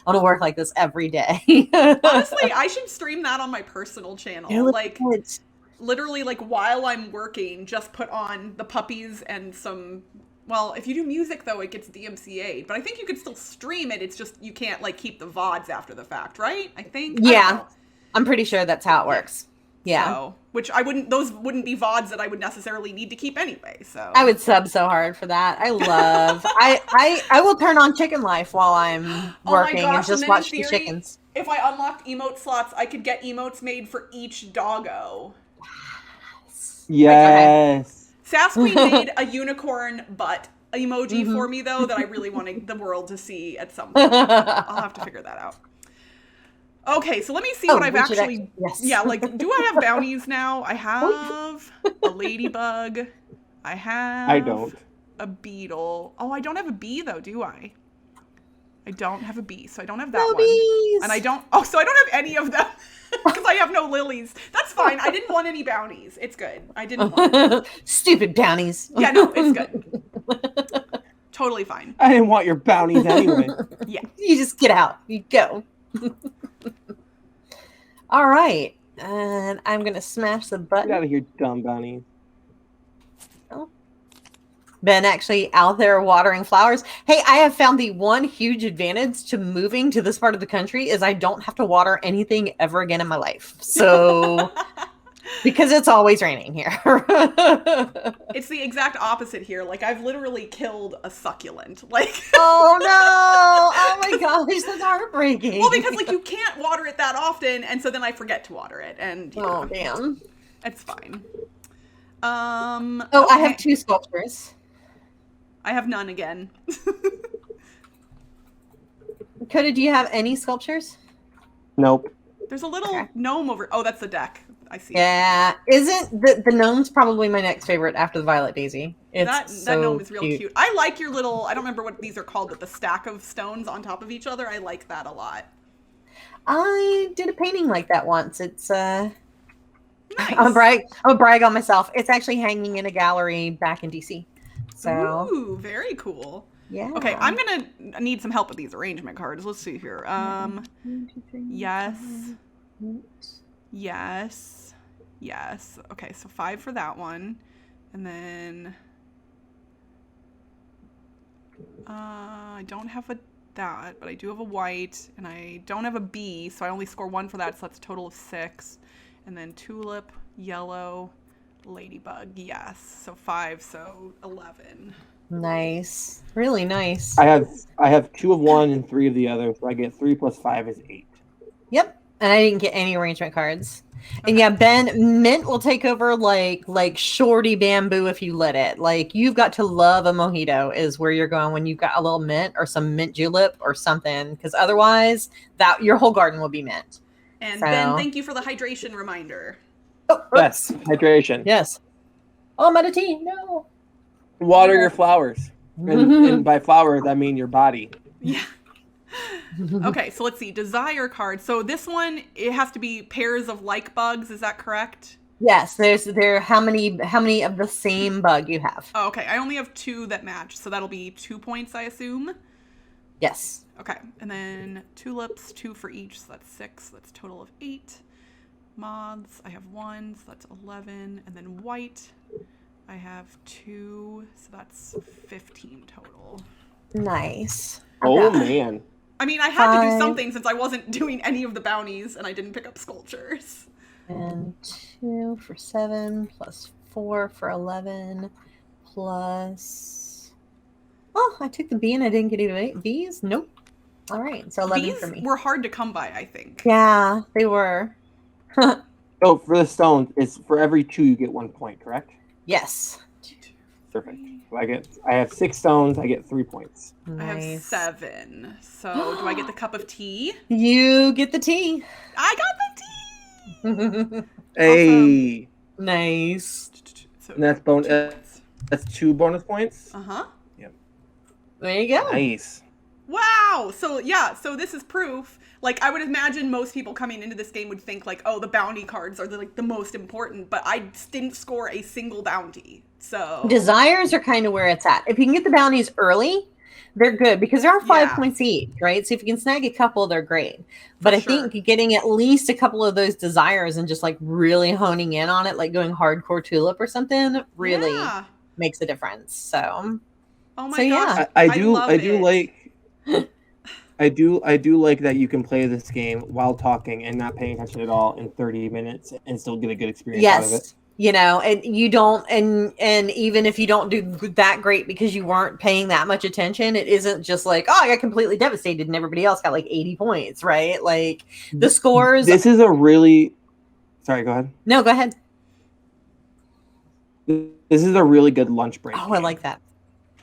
want to work like this every day. Honestly, I should stream that on my personal channel. Like, literally, like while I'm working, just put on the puppies and some. Well, if you do music, though, it gets DMCA'd. But I think you could still stream it. It's just you can't, like, keep the VODs after the fact, right? I think. Yeah. I'm pretty sure that's how it works. Yeah. So, which those wouldn't be VODs that I would necessarily need to keep anyway, so. I would sub so hard for that. I love, I will turn on Chicken Life while I'm working and just watch the chickens. If I unlocked emote slots, I could get emotes made for each doggo. Yes. Sassqueen made a unicorn butt emoji for me, though, that I really wanted the world to see at some point. I'll have to figure that out. Okay, so let me see what I've actually... Yes. Yeah, like, do I have bounties now? I have a ladybug. I don't. A beetle. Oh, I don't have a bee, though, do I? I don't have a bee, so I don't have that one. Bees. And I don't... Oh, so I don't have any of them. Because I have no lilies. That's fine. I didn't want any bounties. It's good. I didn't want Stupid bounties. Yeah, no, it's good. Totally fine. I didn't want your bounties anyway. Yeah. You just get out. You go. All right. And I'm going to smash the button. Get out of here, dumb bounties. Ben actually out there watering flowers. Hey, I have found the one huge advantage to moving to this part of the country is I don't have to water anything ever again in my life. So, because it's always raining here. It's the exact opposite here. Like, I've literally killed a succulent. Like, oh no! Oh my gosh, that's heartbreaking. well, because like you can't water it that often, and so then I forget to water it, and oh damn, it's fine. I Okay. have 2 sculptures. I have none again. Kota, do you have any sculptures? Nope. There's a little gnome over. Oh, that's the deck. I see. Yeah, isn't the gnome's probably my next favorite after the Violet Daisy? It's That gnome is real cute. I like your little. I don't remember what these are called, but the stack of stones on top of each other. I like that a lot. I did a painting like that once. It's Nice. I'm gonna brag on myself. It's actually hanging in a gallery back in DC. So Ooh, very cool. yeah. Okay, I'm gonna need some help with these arrangement cards. Let's see here. Yes. Yes. Yes. Okay, so 5 for that one. And then I don't have that, but I do have a white, and I don't have a B, so I only score 1 for that, so that's a total of 6. And then tulip, yellow, ladybug, yes. So 5, so 11. Nice. Really nice. I have 2 of one and 3 of the other, so I get 3 plus 5 is 8. Yep. And I didn't get any arrangement cards. And yeah, Ben, mint will take over like shorty bamboo if you let it. Like you've got to love a mojito is where you're going when you've got a little mint or some mint julep or something. Because otherwise, that your whole garden will be mint. And Ben, thank you for the hydration reminder. Oh, Yes, hydration. yes. Oh, I'm out of tea. No. Water your flowers. And by flowers, I mean your body. Yeah. Okay, so let's see. Desire card. So this one, it has to be pairs of like bugs. Is that correct? Yes. There. How many of the same bug you have? Oh, okay. I only have 2 that match, so that'll be 2 points, I assume. Yes. Okay, and then tulips, 2 for each, so that's 6. That's a total of 8. Moths, I have 1, so that's 11. And then white, I have 2, so that's 15 total. Nice. Oh, man. I mean, I had to do 5. something since I wasn't doing any of the bounties, and I didn't pick up sculptures. And 2 for 7 plus 4 for 11 plus. Oh, I took the B and I didn't get any B's. Nope. All right, so 11 These for me. were hard to come by, I think. Yeah, they were. Oh, for the stones, it's for every 2 you get 1 point, correct? Yes. Perfect. So I have 6 stones, I get 3 points. I have Nice. 7. So do I get the cup of tea? You get the tea. I got the tea! Hey. Nice. So And that's that's 2 bonus points. Uh-huh. There you go. Nice. Wow. So yeah, so this is proof. Like I would imagine most people coming into this game would think like, oh, the bounty cards are the most important, but I didn't score a single bounty. So Desires are kind of where it's at. If you can get the bounties early, they're good because there are 5 Yeah. points each, right? So if you can snag a couple, they're great. But I sure. think getting at least a couple of those desires and just like really honing in on it, like going hardcore tulip or something, really Yeah. makes a difference. So Oh my So, yeah. gosh. I do love I do it. like I do like that you can play this game while talking and not paying attention at all in 30 minutes and still get a good experience out of it. yes, you know, and you don't, and even if you don't do that great because you weren't paying that much attention, it isn't just like, oh, I got completely devastated and everybody else got like 80 points, right? Like the scores. This is a really sorry, go ahead. No, go ahead. This is a really good lunch break. Oh, I like that.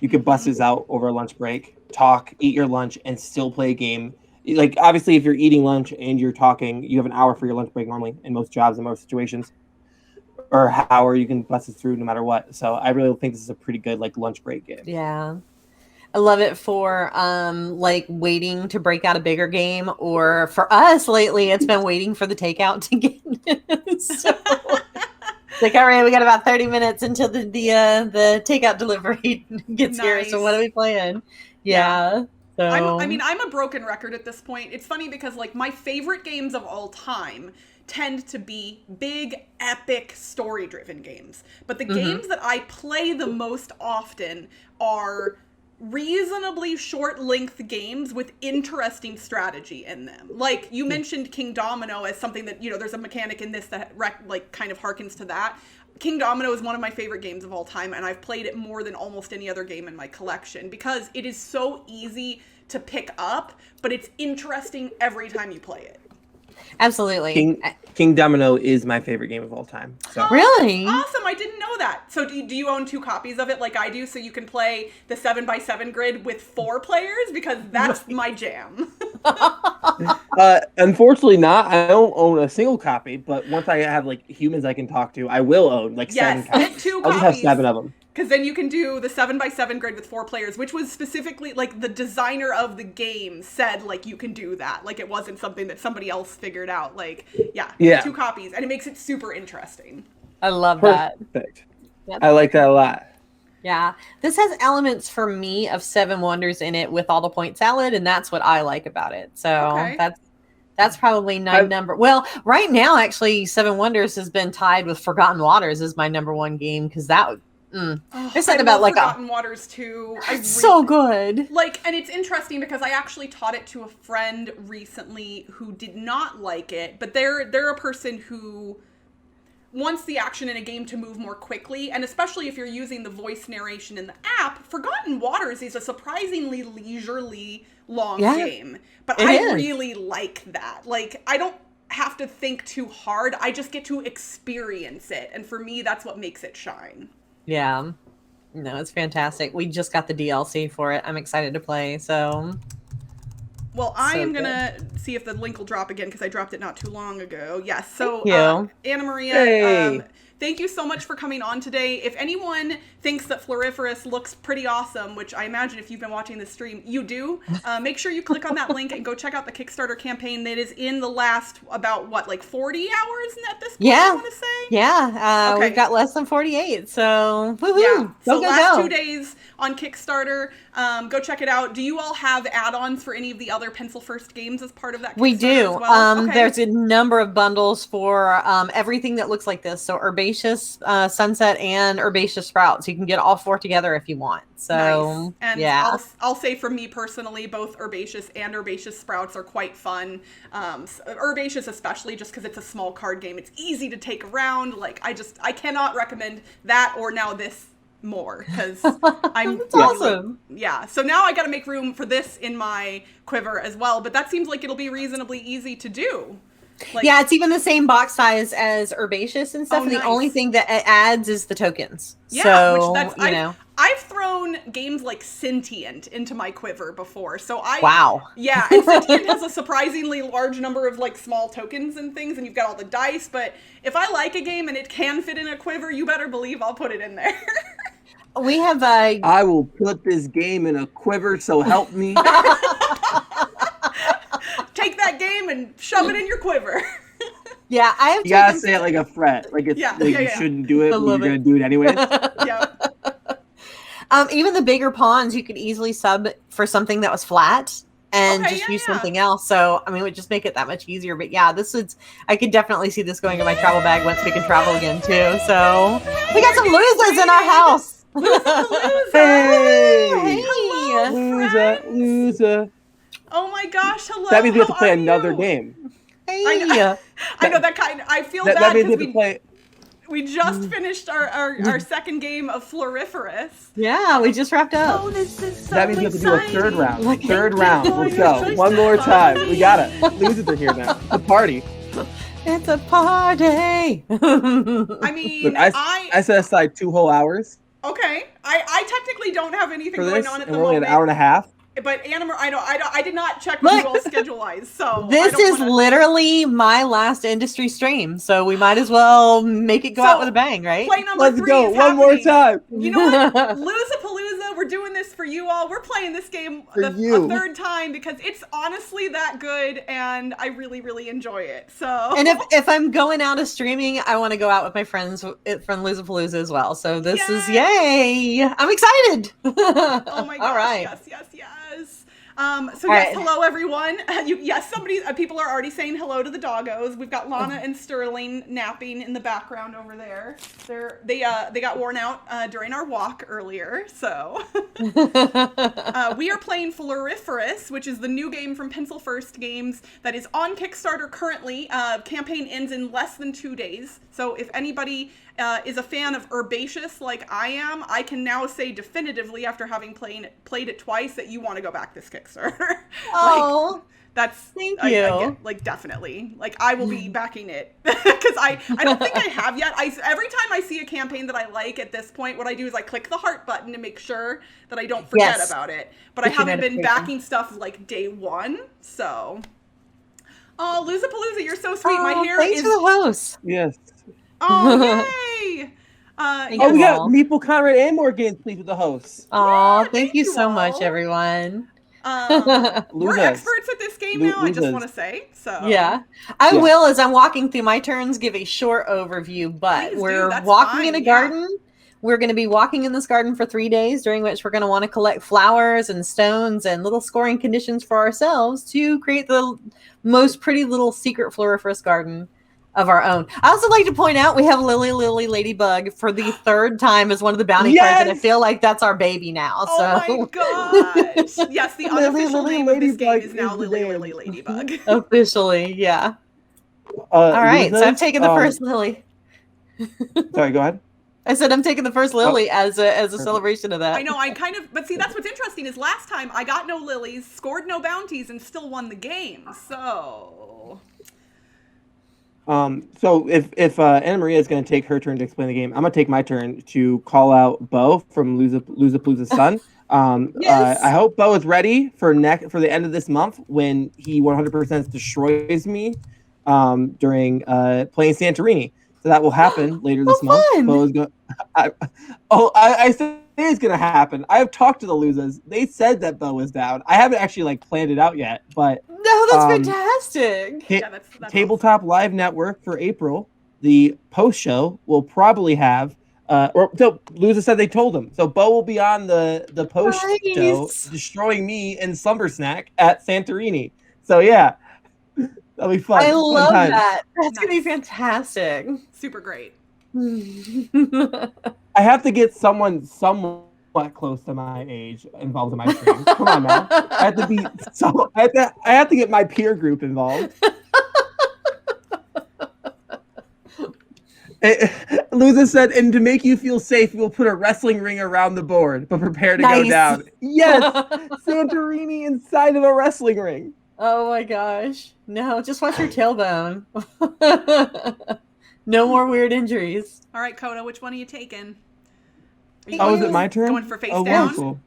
You could bust this out over a lunch break, talk, eat your lunch, and still play a game. Like, obviously, if you're eating lunch and you're talking, you have an hour for your lunch break normally in most jobs and most situations. Or an hour, you can bust it through no matter what. So I really think this is a pretty good, like, lunch break game. Yeah. I love it for like waiting to break out a bigger game, or for us lately, it's been waiting for the takeout to get. So It's like, all right, we got about 30 minutes until the takeout delivery gets here. So what are we playing? Yeah. So I'm a broken record at this point. It's funny because like my favorite games of all time tend to be big, epic, story-driven games. But the games that I play the most often are reasonably short-length games with interesting strategy in them. Like, you mentioned King Domino as something that, there's a mechanic in this that, kind of harkens to that. King Domino is one of my favorite games of all time, and I've played it more than almost any other game in my collection because it is so easy to pick up, but it's interesting every time you play it. Absolutely. King Domino is my favorite game of all time. So. Really? Awesome. I didn't know that. So do you own 2 copies of it like I do so you can play the 7x7 grid with 4 players? Because that's my jam. Unfortunately not. I don't own a single copy, but once I have like humans I can talk to, I will own like 7 copies. Get 2 I'll copies. just have 7 of them. Because then you can do the 7x7 grid with 4 players, which was specifically, like, the designer of the game said, like, you can do that. Like, it wasn't something that somebody else figured out. Like, yeah. 2 copies. And it makes it super interesting. I love that. Perfect. Yep. I like that a lot. Yeah. This has elements for me of 7 Wonders in it with all the point salad, and that's what I like about it. So that's probably number. Well, right now, actually, 7 Wonders has been tied with Forgotten Waters as my number 1 game because that there's something about like Forgotten Waters too. So good. Like, and it's interesting because I actually taught it to a friend recently who did not like it, but they're a person who wants the action in a game to move more quickly, and especially if you're using the voice narration in the app, Forgotten Waters is a surprisingly leisurely long game. But I really like that. Like, I don't have to think too hard. I just get to experience it, and for me, that's what makes it shine. Yeah. No, it's fantastic. We just got the DLC for it. I'm excited to play, so... Well, I am going to see if the link will drop again because I dropped it not too long ago. Yes, so AnnaMaria, thank you so much for coming on today. If anyone thinks that Floriferous looks pretty awesome, which I imagine if you've been watching this stream, you do, make sure you click on that link and go check out the Kickstarter campaign that is in the last, about, 40 hours at this point, I want to say? Yeah, we've got less than 48, so woohoo! Yeah, so last 2 days on Kickstarter. Go check it out. Do you all have add-ons for any of the other Pencil First games as part of that Kickstarter We do. as well? There's a number of bundles for everything that looks like this. So Herbaceous Sunset and Herbaceous Sprouts. You can get all 4 together if you want. So, nice. And I'll say for me personally, both Herbaceous and Herbaceous Sprouts are quite fun. Herbaceous especially just because it's a small card game. It's easy to take around. Like, I cannot recommend that or now this more because I'm That's awesome. Yeah, so now I got to make room for this in my quiver as well, but that seems like it'll be reasonably easy to do. Like, yeah, it's even the same box size as Herbaceous and stuff. And the only thing that it adds is the tokens. Yeah, so, which I've thrown games like Sentient into my quiver before. So yeah, and Sentient has a surprisingly large number of like small tokens and things, and you've got all the dice. But if I like a game and it can fit in a quiver, you better believe I'll put it in there. We have I will put this game in a quiver, so help me. Take that game and shove it in your quiver. Yeah, I have. You gotta say it like a threat, like it's you shouldn't do it, but you're gonna do it anyway. Yeah. Even the bigger pawns, you could easily sub for something that was flat and use something else. So I mean, it would just make it that much easier. But yeah, I could definitely see this going in my travel bag once we can travel again too. So we got some losers in our house. Hey, hello, loser. Oh my gosh, hello. That means we have to play another game. Hey. I know that kind. I feel that bad means we because we just finished our second game of Floriferous. Yeah, we just wrapped up. Oh, this is so That means we have to do a third round. Like, Third round. Let's go. One more time. We got it. Losers are here now. The party. It's a party. I mean, Look, I set aside 2 whole hours. Okay, I technically don't have anything going on at the and we're only moment. an hour and a half. But I did not check with you all schedule-wise, so this is literally my last industry stream, so we might as well make it go out with a bang, right? Play number Let's 3 go. is One more happening. time. You know what? Loozapalooza, we're We're doing this for you all. We're playing this game a third time because it's honestly that good, and I really, really enjoy it. So, and if I'm going out of streaming, I want to go out with my friends from Loozapalooza as well. So this is yay! I'm excited. Oh my gosh! All right. Yes. Hello everyone. People are already saying hello to the doggos. We've got Lana and Sterling napping in the background over there. They got worn out during our walk earlier. So we are playing Floriferous, which is the new game from Pencil First Games that is on Kickstarter currently. Campaign ends in less than 2 days. So if anybody is a fan of Herbaceous like I am, I can now say definitively after having played it twice that you want to go back this Kickstarter. Oh, thank you. Definitely. I will be backing it because I don't think I have yet. Every time I see a campaign that I like at this point, what I do is I click the heart button to make sure that I don't forget about it. But I haven't been backing stuff like day one, so. Oh, Loozapalooza, you're so sweet. My hair thanks for the host. Yes. Oh, yay! We got Meeple, Conrad, and more games, please, with the hosts. Oh, thank you so much, everyone. We're experts at this game now, I just want to say. So yeah. I will, as I'm walking through my turns, give a short overview, but we're walking in a garden. We're going to be walking in this garden for 3 days, during which we're going to want to collect flowers and stones and little scoring conditions for ourselves to create the most pretty little secret floriferous garden of our own. I also like to point out we have Lily Ladybug for the third time as one of the bounty cards, and I feel like that's our baby now. Oh my gosh! Yes, the unofficial name of this game is now Lily Ladybug. Officially, yeah. All right, so I'm taking the first Lily. Sorry, go ahead. I said I'm taking the first Lily as a celebration of that. I know, but see, that's what's interesting is last time I got no lilies, scored no bounties, and still won the game. So if AnnaMaria is going to take her turn to explain the game, I'm going to take my turn to call out Bo from Loozapalooza's son. Yes. I hope Bo is ready for the end of this month when he 100% destroys me during playing Santorini. So that will happen later this month. Bo is going. I say it's going to happen. I have talked to the losers. They said that Bo is down. I haven't actually planned it out yet, but no, that's fantastic. That's Tabletop awesome. Live Network for April. The post show will probably have. Loser said they told him. So Bo will be on the post show, destroying me in Slumber Snack at Santorini. So yeah. That'll be fun. I love fun that. That's going to be fantastic. Super great. I have to get someone somewhat close to my age involved in my stream. Come on now. I have to get my peer group involved. Luza said, and to make you feel safe, we'll put a wrestling ring around the board, but prepare to go down. Yes! Santorini inside of a wrestling ring. Oh my gosh. No, just watch your tailbone. No more weird injuries. All right, Kota, which one are you taking? Is it my turn? Going for face down? Wonderful.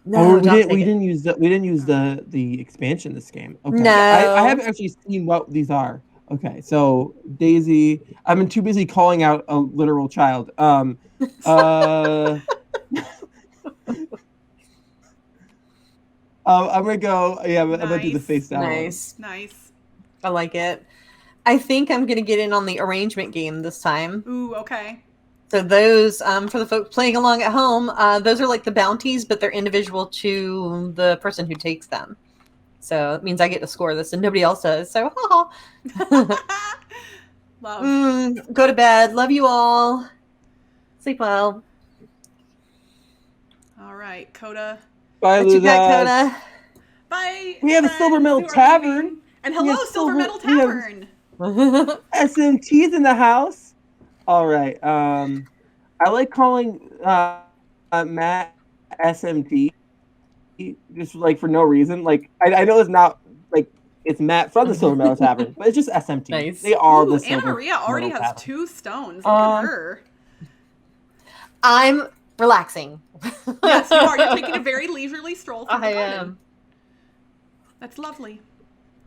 No, we didn't use the expansion this game. Okay. No. I haven't actually seen what these are. Okay, so Daisy, I've been too busy calling out a literal child. I'm gonna go. Yeah, I'm gonna do the face down. Nice. I like it. I think I'm gonna get in on the arrangement game this time. Ooh, okay. So those, for the folks playing along at home, those are like the bounties, but they're individual to the person who takes them. So it means I get to score this, and nobody else does. So, Love. Go to bed. Love you all. Sleep well. All right, Kota. Bye, What you got, Kota? Bye. We have a Silver Metal Tavern. And hello, Silver Metal Tavern. SMT's in the house. All right. I like calling Matt SMT just for no reason. I know it's not it's Matt from the Silver Metal Tavern, but it's just SMT. Nice. They are the Silver AnnaMaria already Metal has Tavern. 2 stones. Look at her. I'm relaxing. Yes, you are. You're taking a very leisurely stroll through the garden. am. That's lovely.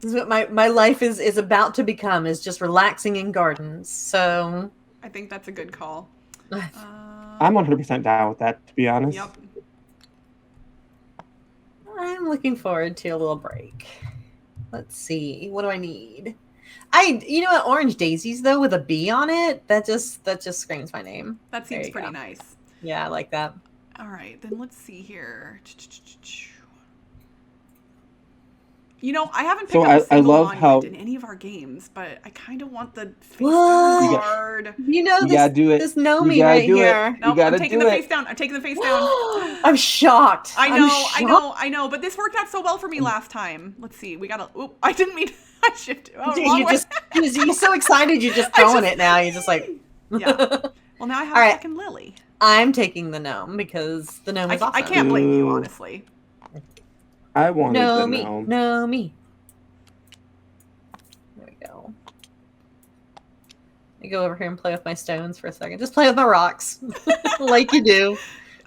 This is what my life is about to become, is just relaxing in gardens. So I think that's a good call. I'm 100% down with that, to be honest. Yep. I'm looking forward to a little break. Let's see. What do I need? You know what? Orange daisies though with a B on it. That just screams my name. That seems pretty nice. Yeah, I like that. All right, then let's see here. You know, I haven't picked up a single monument in any of our games, but I kind of want the face down card. You know, this Nomi right here. Nope, I'm taking the face down. I'm taking the face down. I'm shocked. I know, but this worked out so well for me last time. Let's see. We gotta. Oop, I didn't mean. I shifted. You're so excited. You're just throwing it now. You're just like. Yeah. Well, now I have a second Lily. I'm taking the gnome because the gnome is awesome. I can't blame you, honestly. I wanted no the me. gnome. No me. There we go. Let me go over here and play with my stones for a second. Just play with my rocks, like you do.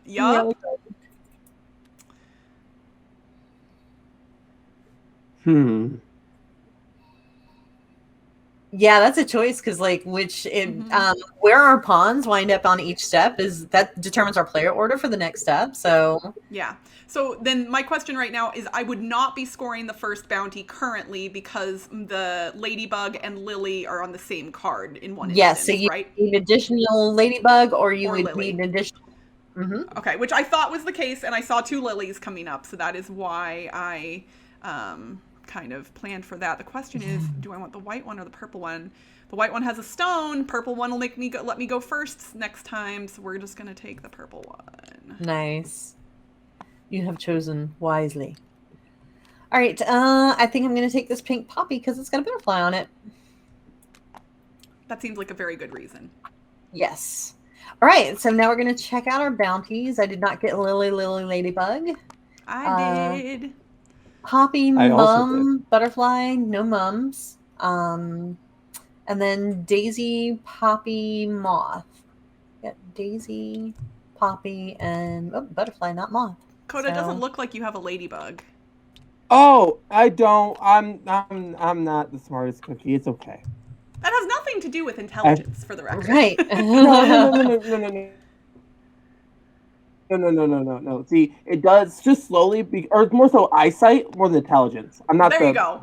Yup. Yeah, that's a choice because, like, where our pawns wind up on each step that determines our player order for the next step. So yeah. So then my question right now is, I would not be scoring the first bounty currently because the Ladybug and Lily are on the same card in one instance, so you right? need additional Ladybug or would Lily. need an additional. Okay, which I thought was the case, and I saw 2 Lilies coming up, so that is why I kind of planned for that. The question is, do I want the white one or the purple one? The white one has a stone. Purple one will let me go first next time, so we're just gonna take the purple one. Nice. You have chosen wisely. All right, I think I'm gonna take this pink poppy because it's got a butterfly on it. That seems like a very good reason. Yes. All right, so now we're gonna check out our bounties. I did not get Lily Ladybug. I did. Poppy, mum, butterfly, no mums. And then Daisy, Poppy, moth. Yeah, Daisy, Poppy, and butterfly, not moth. Kota, it doesn't look like you have a ladybug. Oh, I don't. I'm not the smartest cookie. It's okay. That has nothing to do with intelligence, for the record. Right. No. See, it does just slowly, or more so eyesight more than intelligence. I'm not. There you go.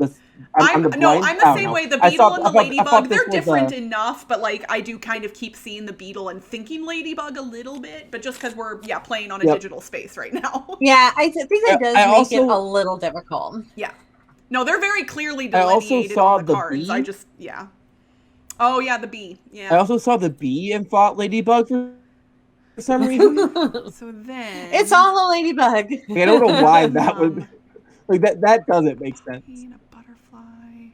I'm the same way. The beetle and the ladybug, they're different enough, but like I do kind of keep seeing the beetle and thinking ladybug a little bit, but just because we're playing on a digital space right now. Yeah, I think that does make it a little difficult. Yeah. No, they're very clearly delineated on the cards. Bee. Oh yeah, the bee. Yeah. I also saw the bee and thought ladybug for some reason. So then it's all a ladybug. I don't know why that would like that doesn't make sense. A butterfly.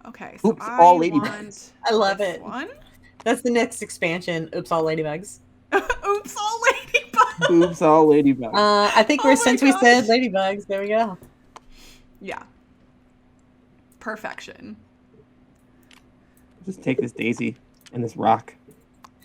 Okay, so Oops, all ladybugs. I love it. One. That's the next expansion. Oops, all ladybugs. Oops, all ladybugs. Oops, all ladybugs. I think we said ladybugs. There we go. Yeah. Perfection. Just take this daisy and this rock.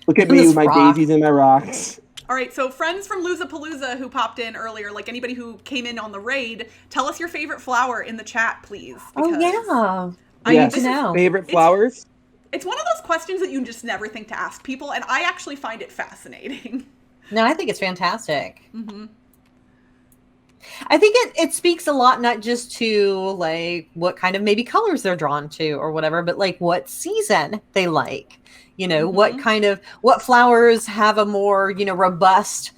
Look at me with my daisies and my rocks. All right, so friends from Losapalooza who popped in earlier, like anybody who came in on the raid, tell us your favorite flower in the chat, please. Oh, yeah. I need to know. Favorite flowers? It's one of those questions that you just never think to ask people, and I actually find it fascinating. No, I think it's fantastic. Mm-hmm. I think it speaks a lot, not just to like what kind of maybe colors they're drawn to or whatever, but like what season they like. You know, what flowers have a more, robust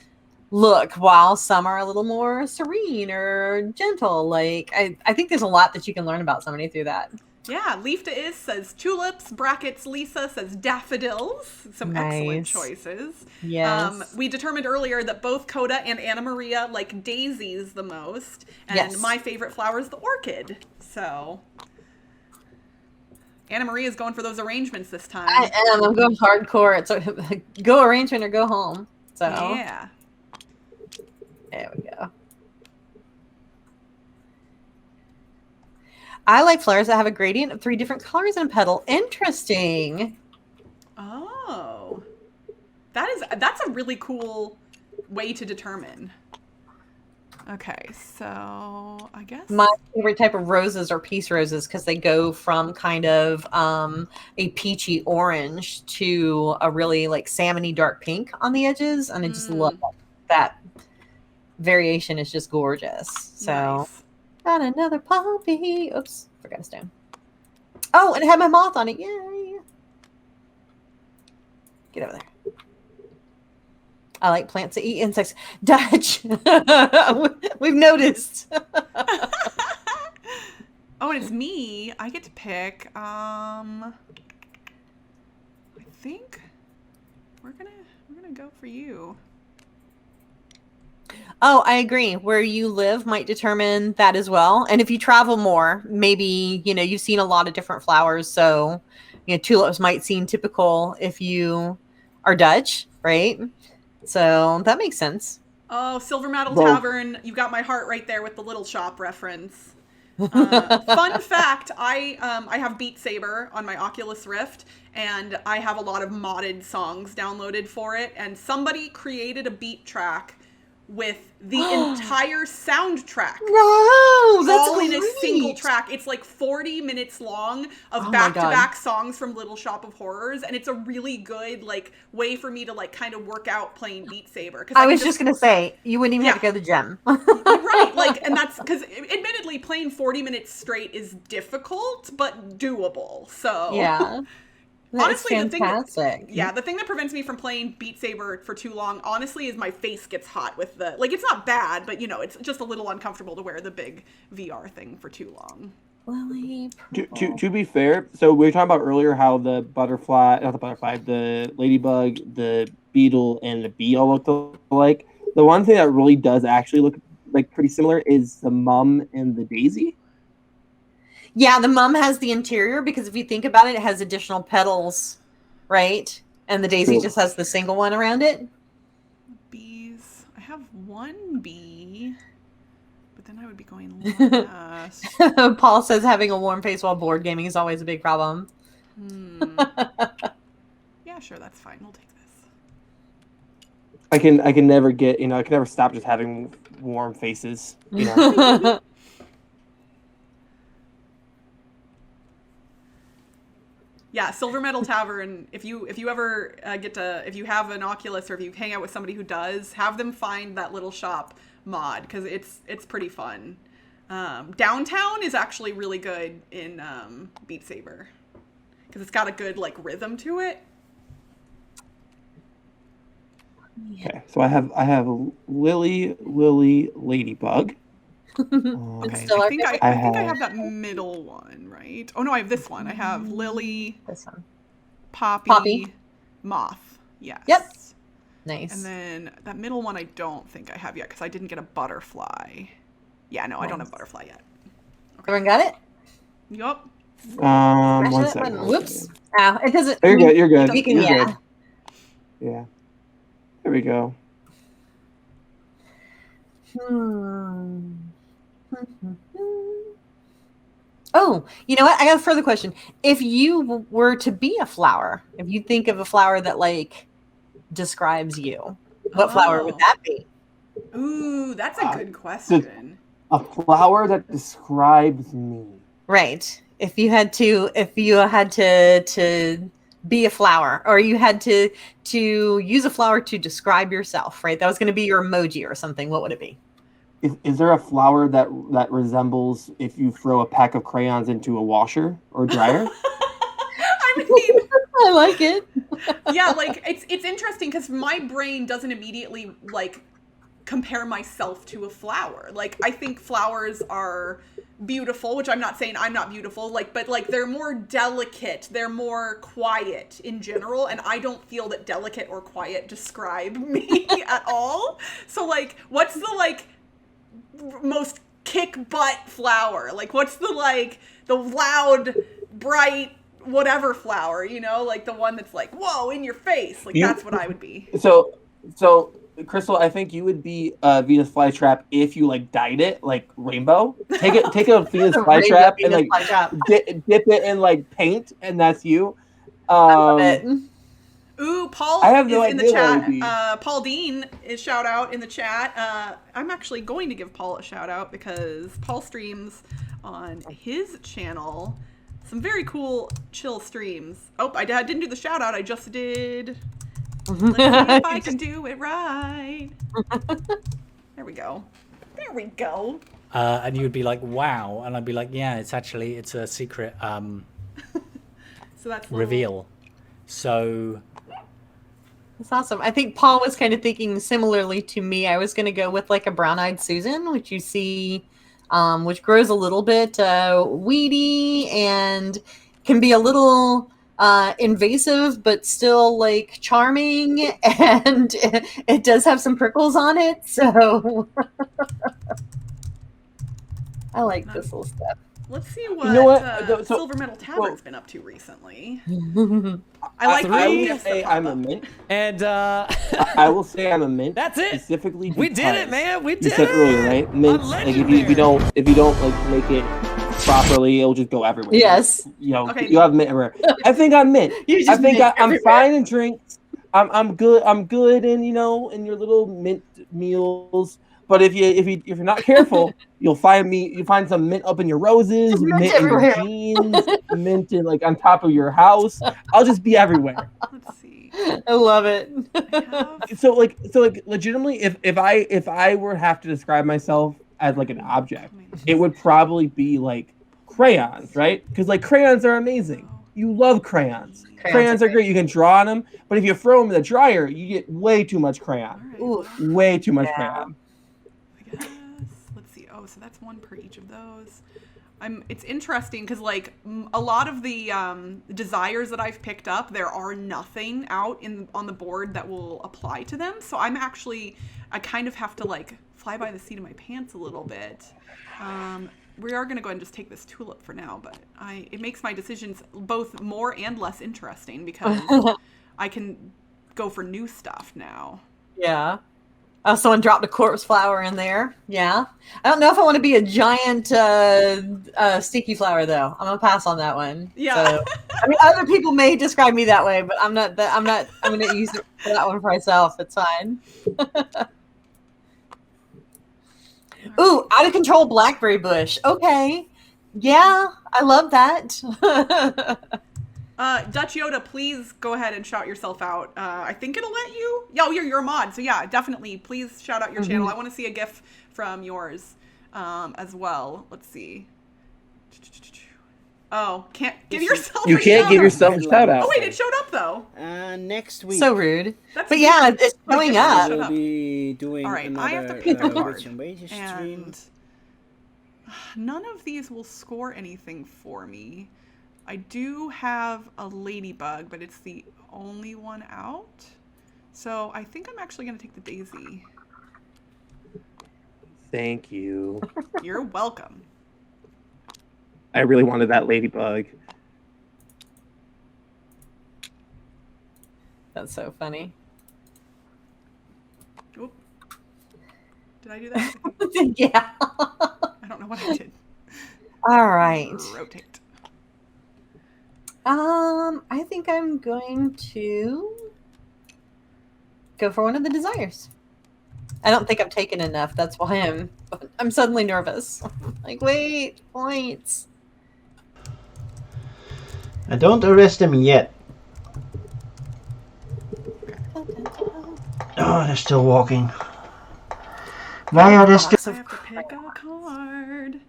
look while some are a little more serene or gentle. Like, I think there's a lot that you can learn about somebody through that. Yeah, Leaf to Is says tulips, brackets Lisa says daffodils. Some excellent choices. Yes. We determined earlier that both Kota and AnnaMaria like daisies the most. And my favorite flower is the orchid. So AnnaMaria is going for those arrangements this time. I am. I'm going hardcore. It's go arrangement or go home. So yeah. There we go. I like flowers that have a gradient of 3 different colors in a petal. Interesting. Oh. That's a really cool way to determine. Okay, so I guess My favorite type of roses are peace roses because they go from kind of a peachy orange to a really like salmony dark pink on the edges, and I just love that variation. Is just gorgeous. So, nice. got another poppy. Oops, forgot a stone. Oh, and it had my moth on it. Yay! Get over there. I like plants that eat insects. Dutch. We've noticed. Oh, and it's me. I get to pick. I think we're gonna go for you. Oh, I agree. Where you live might determine that as well. And if you travel more, maybe, you've seen a lot of different flowers. So, tulips might seem typical if you are Dutch, right? So that makes sense. Oh, Silver Metal Tavern. You got my heart right there with the Little Shop reference. Fun fact, I have Beat Saber on my Oculus Rift, and I have a lot of modded songs downloaded for it, and somebody created a beat track with the entire soundtrack. No, that's all great. in a single track. It's like 40 minutes long of Oh back-to-back songs from Little Shop of Horrors, and it's a really good way for me to kind of work out playing Beat Saber. I was just gonna say you wouldn't even have to go to the gym. Right, and that's because admittedly playing 40 minutes straight is difficult but doable. So yeah. Honestly, the thing that prevents me from playing Beat Saber for too long, honestly, is my face gets hot with the, it's not bad, but it's just a little uncomfortable to wear the big VR thing for too long. To be fair, so we were talking about earlier how the ladybug, the beetle, and the bee all look alike. The one thing that really does actually look like pretty similar is the mum and the daisy. Yeah, the mum has the interior because if you think about it, it has additional petals, right? And the daisy just has the single one around it. Bees. I have one bee, but then I would be going last. Paul says having a warm face while board gaming is always a big problem. Yeah, sure, that's fine. We'll take this. I can never get, I can never stop just having warm faces. Yeah, Silver Metal Tavern. If you ever if you have an Oculus or if you hang out with somebody who does, have them find that Little Shop mod because it's pretty fun. Downtown is actually really good in Beat Saber because it's got a good rhythm to it. Okay, so I have Lily Ladybug. Okay. I think I have that middle one, right? Oh no, I have this one. I have Lily, this one, Poppy, Moth. Yes. Yep. Nice. And then that middle one I don't think I have yet because I didn't get a butterfly. Yeah, no, I don't have butterfly yet. Okay. Everyone got it? Yup. One second. Whoops. Ow, it doesn't. You're good. You're good. You're good. Yeah. There we go. Oh, you know what? I got a further question. If you were to be a flower, if you think of a flower that describes you, what flower would that be? Ooh, that's a good question. A flower that describes me. Right. If you had to be a flower, or you had to use a flower to describe yourself, right? That was going to be your emoji or something. What would it be? Is there a flower that resembles if you throw a pack of crayons into a washer or dryer? I mean, I like it. Yeah, it's interesting because my brain doesn't immediately compare myself to a flower. I think flowers are beautiful, which I'm not saying I'm not beautiful, but they're more delicate, they're more quiet in general, and I don't feel that delicate or quiet describe me at all. So what's the most kick butt flower? What's the loud, bright, whatever flower, the one that's whoa, in your face. That's what I would be. So Crystal, I think you would be a Venus flytrap if you dyed it rainbow. Take a Venus flytrap and dip it in paint, and that's you. I love it. Ooh, Paul I have no is in the idea what it would be. chat. Paul Dean is shout out in the chat. I'm actually going to give Paul a shout out because Paul streams on his channel some very cool chill streams. Oh, I didn't do the shout out. I just did. Let's see if I can do it right. There we go. There we go. And you would be like, wow. And I'd be like, yeah, it's a secret So that's reveal. So That's awesome. I think Paul was kind of thinking similarly to me. I was going to go with like a brown-eyed Susan, which you see, which grows a little bit weedy and can be a little invasive, but still like charming. And it does have some prickles on it. So I like this little stuff. Let's see what, You know what? Silver Metal Tavern's been up to recently. I I like will say I'm a mint. And I will say I'm a mint. That's it. Specifically, we did it, because man. We You did said it. earlier, right? Mint. Like if you don't like make it properly, it'll just go everywhere. Yes. You know, Okay. you have mint everywhere. I think I'm mint. You I just think mint I'm everywhere. fine in drinks. I'm good. I'm good in in your little mint meals. But if you're not careful, you'll find some mint up in your roses, Mint mint in your everywhere. jeans, mint in like on top of your house. I'll just be everywhere. Let's see. I love it. I have, So legitimately, if I were to have to describe myself as like an object, it would probably be like crayons, right? Because like crayons are amazing. You love crayons. Crayons are great. You can draw on them, but if you throw them in the dryer, you get way too much crayon. all right. Ooh. Way too much Yeah. crayon. I guess. Let's see. Oh, so that's one per each of those. It's interesting because like a lot of the desires that I've picked up, there are nothing out on the board that will apply to them. So I kind of have to like fly by the seat of my pants a little bit. We are going to go ahead and just take this tulip for now, but it makes my decisions both more and less interesting because I can go for new stuff now. Yeah. Oh, someone dropped a corpse flower in there. Yeah. I don't know if I want to be a giant sticky flower though. I'm gonna pass on that one. Yeah. So, I mean, other people may describe me that way, but I'm not. I'm gonna use it for that one for myself. It's fine. Ooh, out of control blackberry bush. Okay. Yeah, I love that. Dutch Yoda, please go ahead and shout yourself out. I think it'll let you. Yeah, you're a mod, so yeah, definitely. Please shout out your channel. I want to see a GIF from yours as well. Let's see. Oh, can't give yourself. You a can't shout give out. yourself a shout out. Oh wait, it showed up though. Next week. So rude. That's But yeah, weird. it's showing Shut up. we'll up. be doing All right, I have to another pick a Witch card, and Wages stream. and none of these will score anything for me. I do have a ladybug, but it's the only one out. So I think I'm actually going to take the daisy. Thank you. You're welcome. I really wanted that ladybug. That's so funny. Oop. Did I do that? Yeah. I don't know what I did. All right. Rotate. I think I'm going to go for one of the desires. I don't think I've taken enough. That's why I'm suddenly nervous. Like, wait, points. Don't arrest them yet. Oh, they're still walking. Why are they still? I have to pick a card.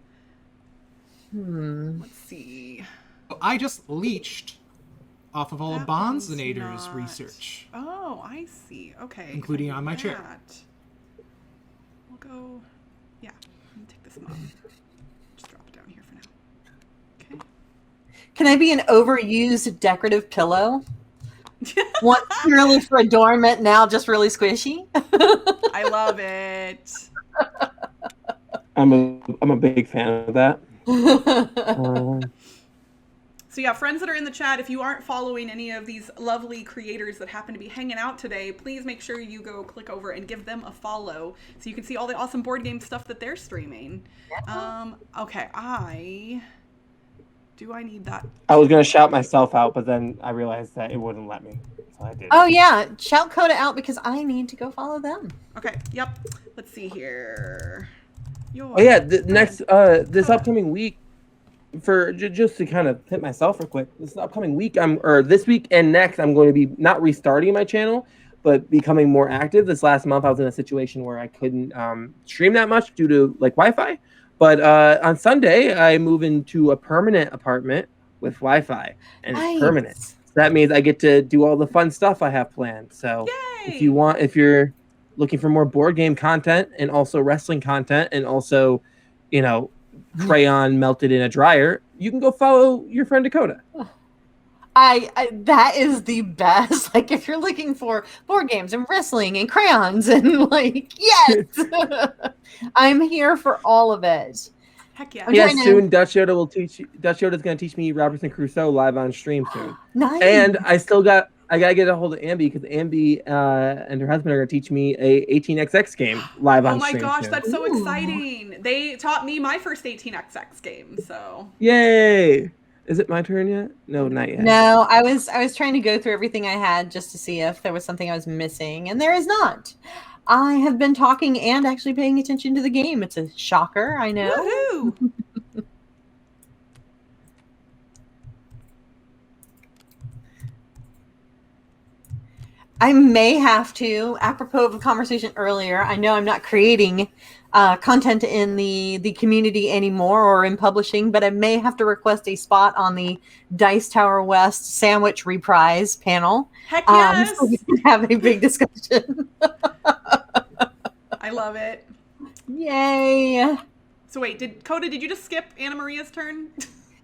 Let's see. I just leached off of all of That one's Bonzinator's not- research. Oh, I see. Okay. Including I can on my do chair. that. We'll go. Yeah. Let me take this one off. Just drop it down here for now. Okay. Can I be an overused decorative pillow? Once purely for adornment, now just really squishy. I love it. I'm a big fan of that. So yeah, friends that are in the chat, if you aren't following any of these lovely creators that happen to be hanging out today, please make sure you go click over and give them a follow so you can see all the awesome board game stuff that they're streaming. Okay, I need that. I was gonna shout myself out, but then I realized that it wouldn't let me. I did. Oh yeah, shout Kota out because I need to go follow them. Okay. Yep. Let's see here. Oh yeah, the next this Kota. upcoming week, for just to kind of hit myself real quick, this upcoming week this week and next I'm going to be not restarting my channel, but becoming more active. This last month I was in a situation where I couldn't stream that much due to like Wi-Fi, but on Sunday I move into a permanent apartment with Wi-Fi, and it's permanent. So that means I get to do all the fun stuff I have planned. So Yay! if you're looking for more board game content and also wrestling content and also, crayon melted in a dryer, you can go follow your friend Dakota. I that is the best. Like if you're looking for board games and wrestling and crayons and like, yes, I'm here for all of it. Heck yeah. Yeah. Soon Dutch Yoda's going to teach me Robinson Crusoe live on stream soon. Nice. And I gotta get a hold of Ambi because Ambi and her husband are gonna teach me a 18xx game live on stream. Oh my gosh, soon. that's so exciting! They taught me my first 18xx game, so Yay! Is it my turn yet? No, not yet. No, I was trying to go through everything I had just to see if there was something I was missing, and there is not. I have been talking and actually paying attention to the game. It's a shocker, I know. woohoo! I may have to, apropos of the conversation earlier, I know I'm not creating content in the community anymore or in publishing, but I may have to request a spot on the Dice Tower West Sandwich Reprise panel. Heck yes! So we can have a big discussion. I love it. Yay! So wait, Kota, did you just skip AnnaMaria's turn?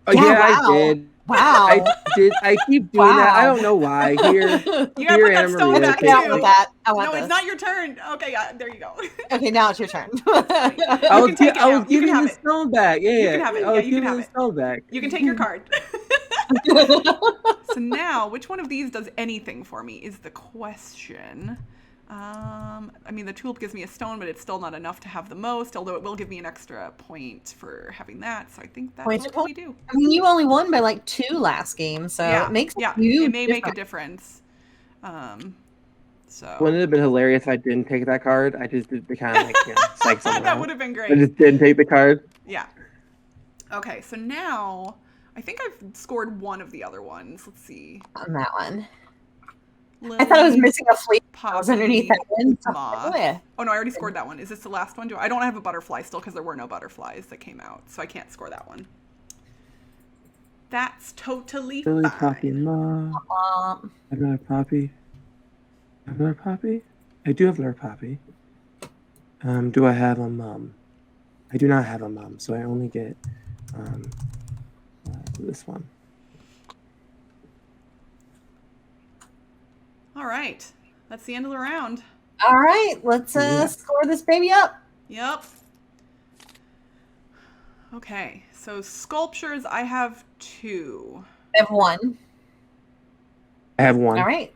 Oh, Yeah, yeah, wow. I did. Wow. I did. I keep doing Wow. that. I don't know why. Here, You gotta here, put that stone AnnaMaria, back take I too. want that. I want No, this. it's not your turn. Okay, yeah, there you go. Okay, now it's your turn. I was can take it I was now. You can giving have the it. stone back. Yeah, You can have it. I was Yeah, you can giving have the it. stone back. You can take your card. So now, which one of these does anything for me is the question. I mean, the tulip gives me a stone, but it's still not enough to have the most, although it will give me an extra point for having that. So I think that's Point to what we do. I mean, you only won by like 2 last game, so Yeah, it makes yeah, you it may make a difference. So Wouldn't it have been hilarious if I didn't take that card? I just did the kind of like, psych someone that out. would have been I great. just didn't take the card. Yeah. Okay, so now I think I've scored one of the other ones. Let's see. on that one. I thought I was missing a fleet. I was underneath that one. Moth. Oh, yeah. Oh no, I already scored that one. Is this the last one? I don't have a butterfly still because there were no butterflies that came out, so I can't score that one. That's totally Lily, fine. Poppy, and Mom. I've got a Poppy. I've got a Poppy. I do have a Poppy. Do I have a Mum? I do not have a Mum, so I only get this one. All right, that's the end of the round. All right, let's score this baby up. Yep. Okay, so sculptures, I have 2. I have 1. I have 1. All right.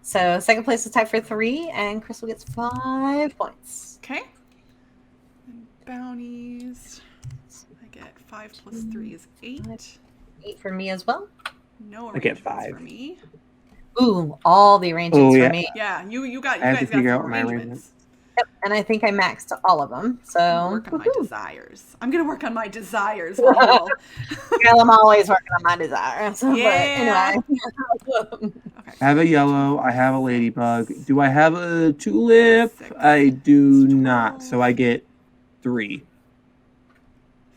So second place is tied for 3, and Crystal gets 5 points. Okay. And bounties. I get 5 plus 3 is 8. 8 for me as well. No I get arrangements 5. for me. Ooh, all the arrangements Oh, yeah. for me. Yeah, you I have guys to got figure some out my arrangements. Yep, and I think I maxed all of them. So Work on my woohoo. desires. I'm gonna work on my desires. Well. Girl, I'm always working on my desires. Yeah. But anyway. Okay. I have a yellow. I have a ladybug. Do I have a tulip? 6, I do 12. not. So I get 3.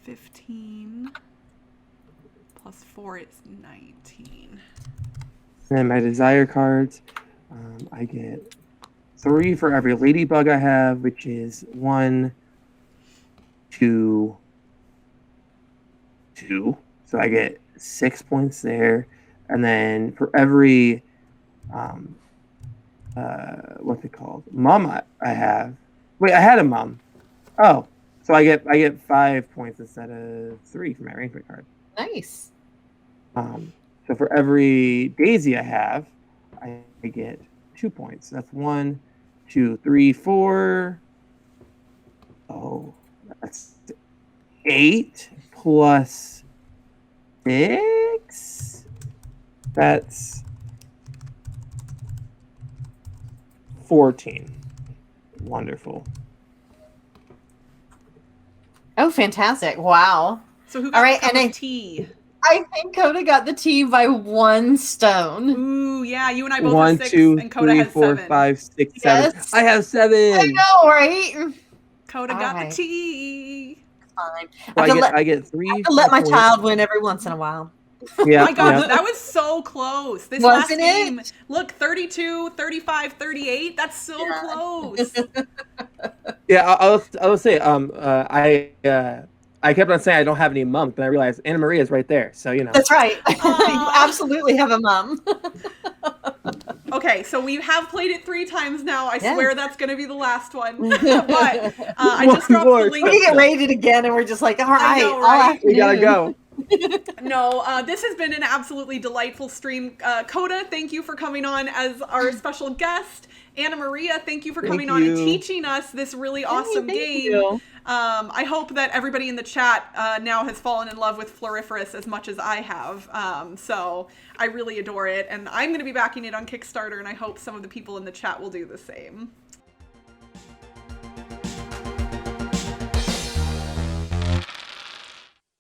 15 plus 4 is 19. And my desire cards, I get 3 for every ladybug I have, which is 1, 2, 2. So I get 6 points there. And then for every, what's it called? Mum I have. Wait, I had a mum. Oh, so I get 5 points instead of 3 for my arrangement card. Nice. So for every daisy I have, I get 2 points. That's 1, 2, 3, 4. Oh, that's 8 plus 6. That's 14. Wonderful. Oh, fantastic. Wow. So who got All right, the cup and of tea? I think Kota got the tea by 1 stone. Ooh, yeah, you and I both 1, have 6, 2, and Kota 3, has 4, 7. 5, 6, 7. Yes. I have 7. I know, right? Kota All got right. the tea. Fine. Well, I I get 3. have to let my points. child win every once in a while. Yeah, My God, yeah. that was so close. This last Wasn't it? game, look, 32, 35, 38. That's so Yeah. close. Yeah, I'll say I kept on saying I don't have any mums, and I realized AnnaMaria is right there. So you know. That's right. You Aw. absolutely have a mom. Okay, so we have played it 3 times now. I Yes. swear that's going to be the last one. But I just dropped the Lord. link. We get rated again, and we're just like, all right, know, all right? We gotta afternoon. go. No, this has been an absolutely delightful stream. Kota, thank you for coming on as our special guest. AnnaMaria, thank you for coming on and you. teaching us this really awesome thank game. you. I hope that everybody in the chat now has fallen in love with Floriferous as much as I have. So I really adore it, and I'm going to be backing it on Kickstarter, and I hope some of the people in the chat will do the same.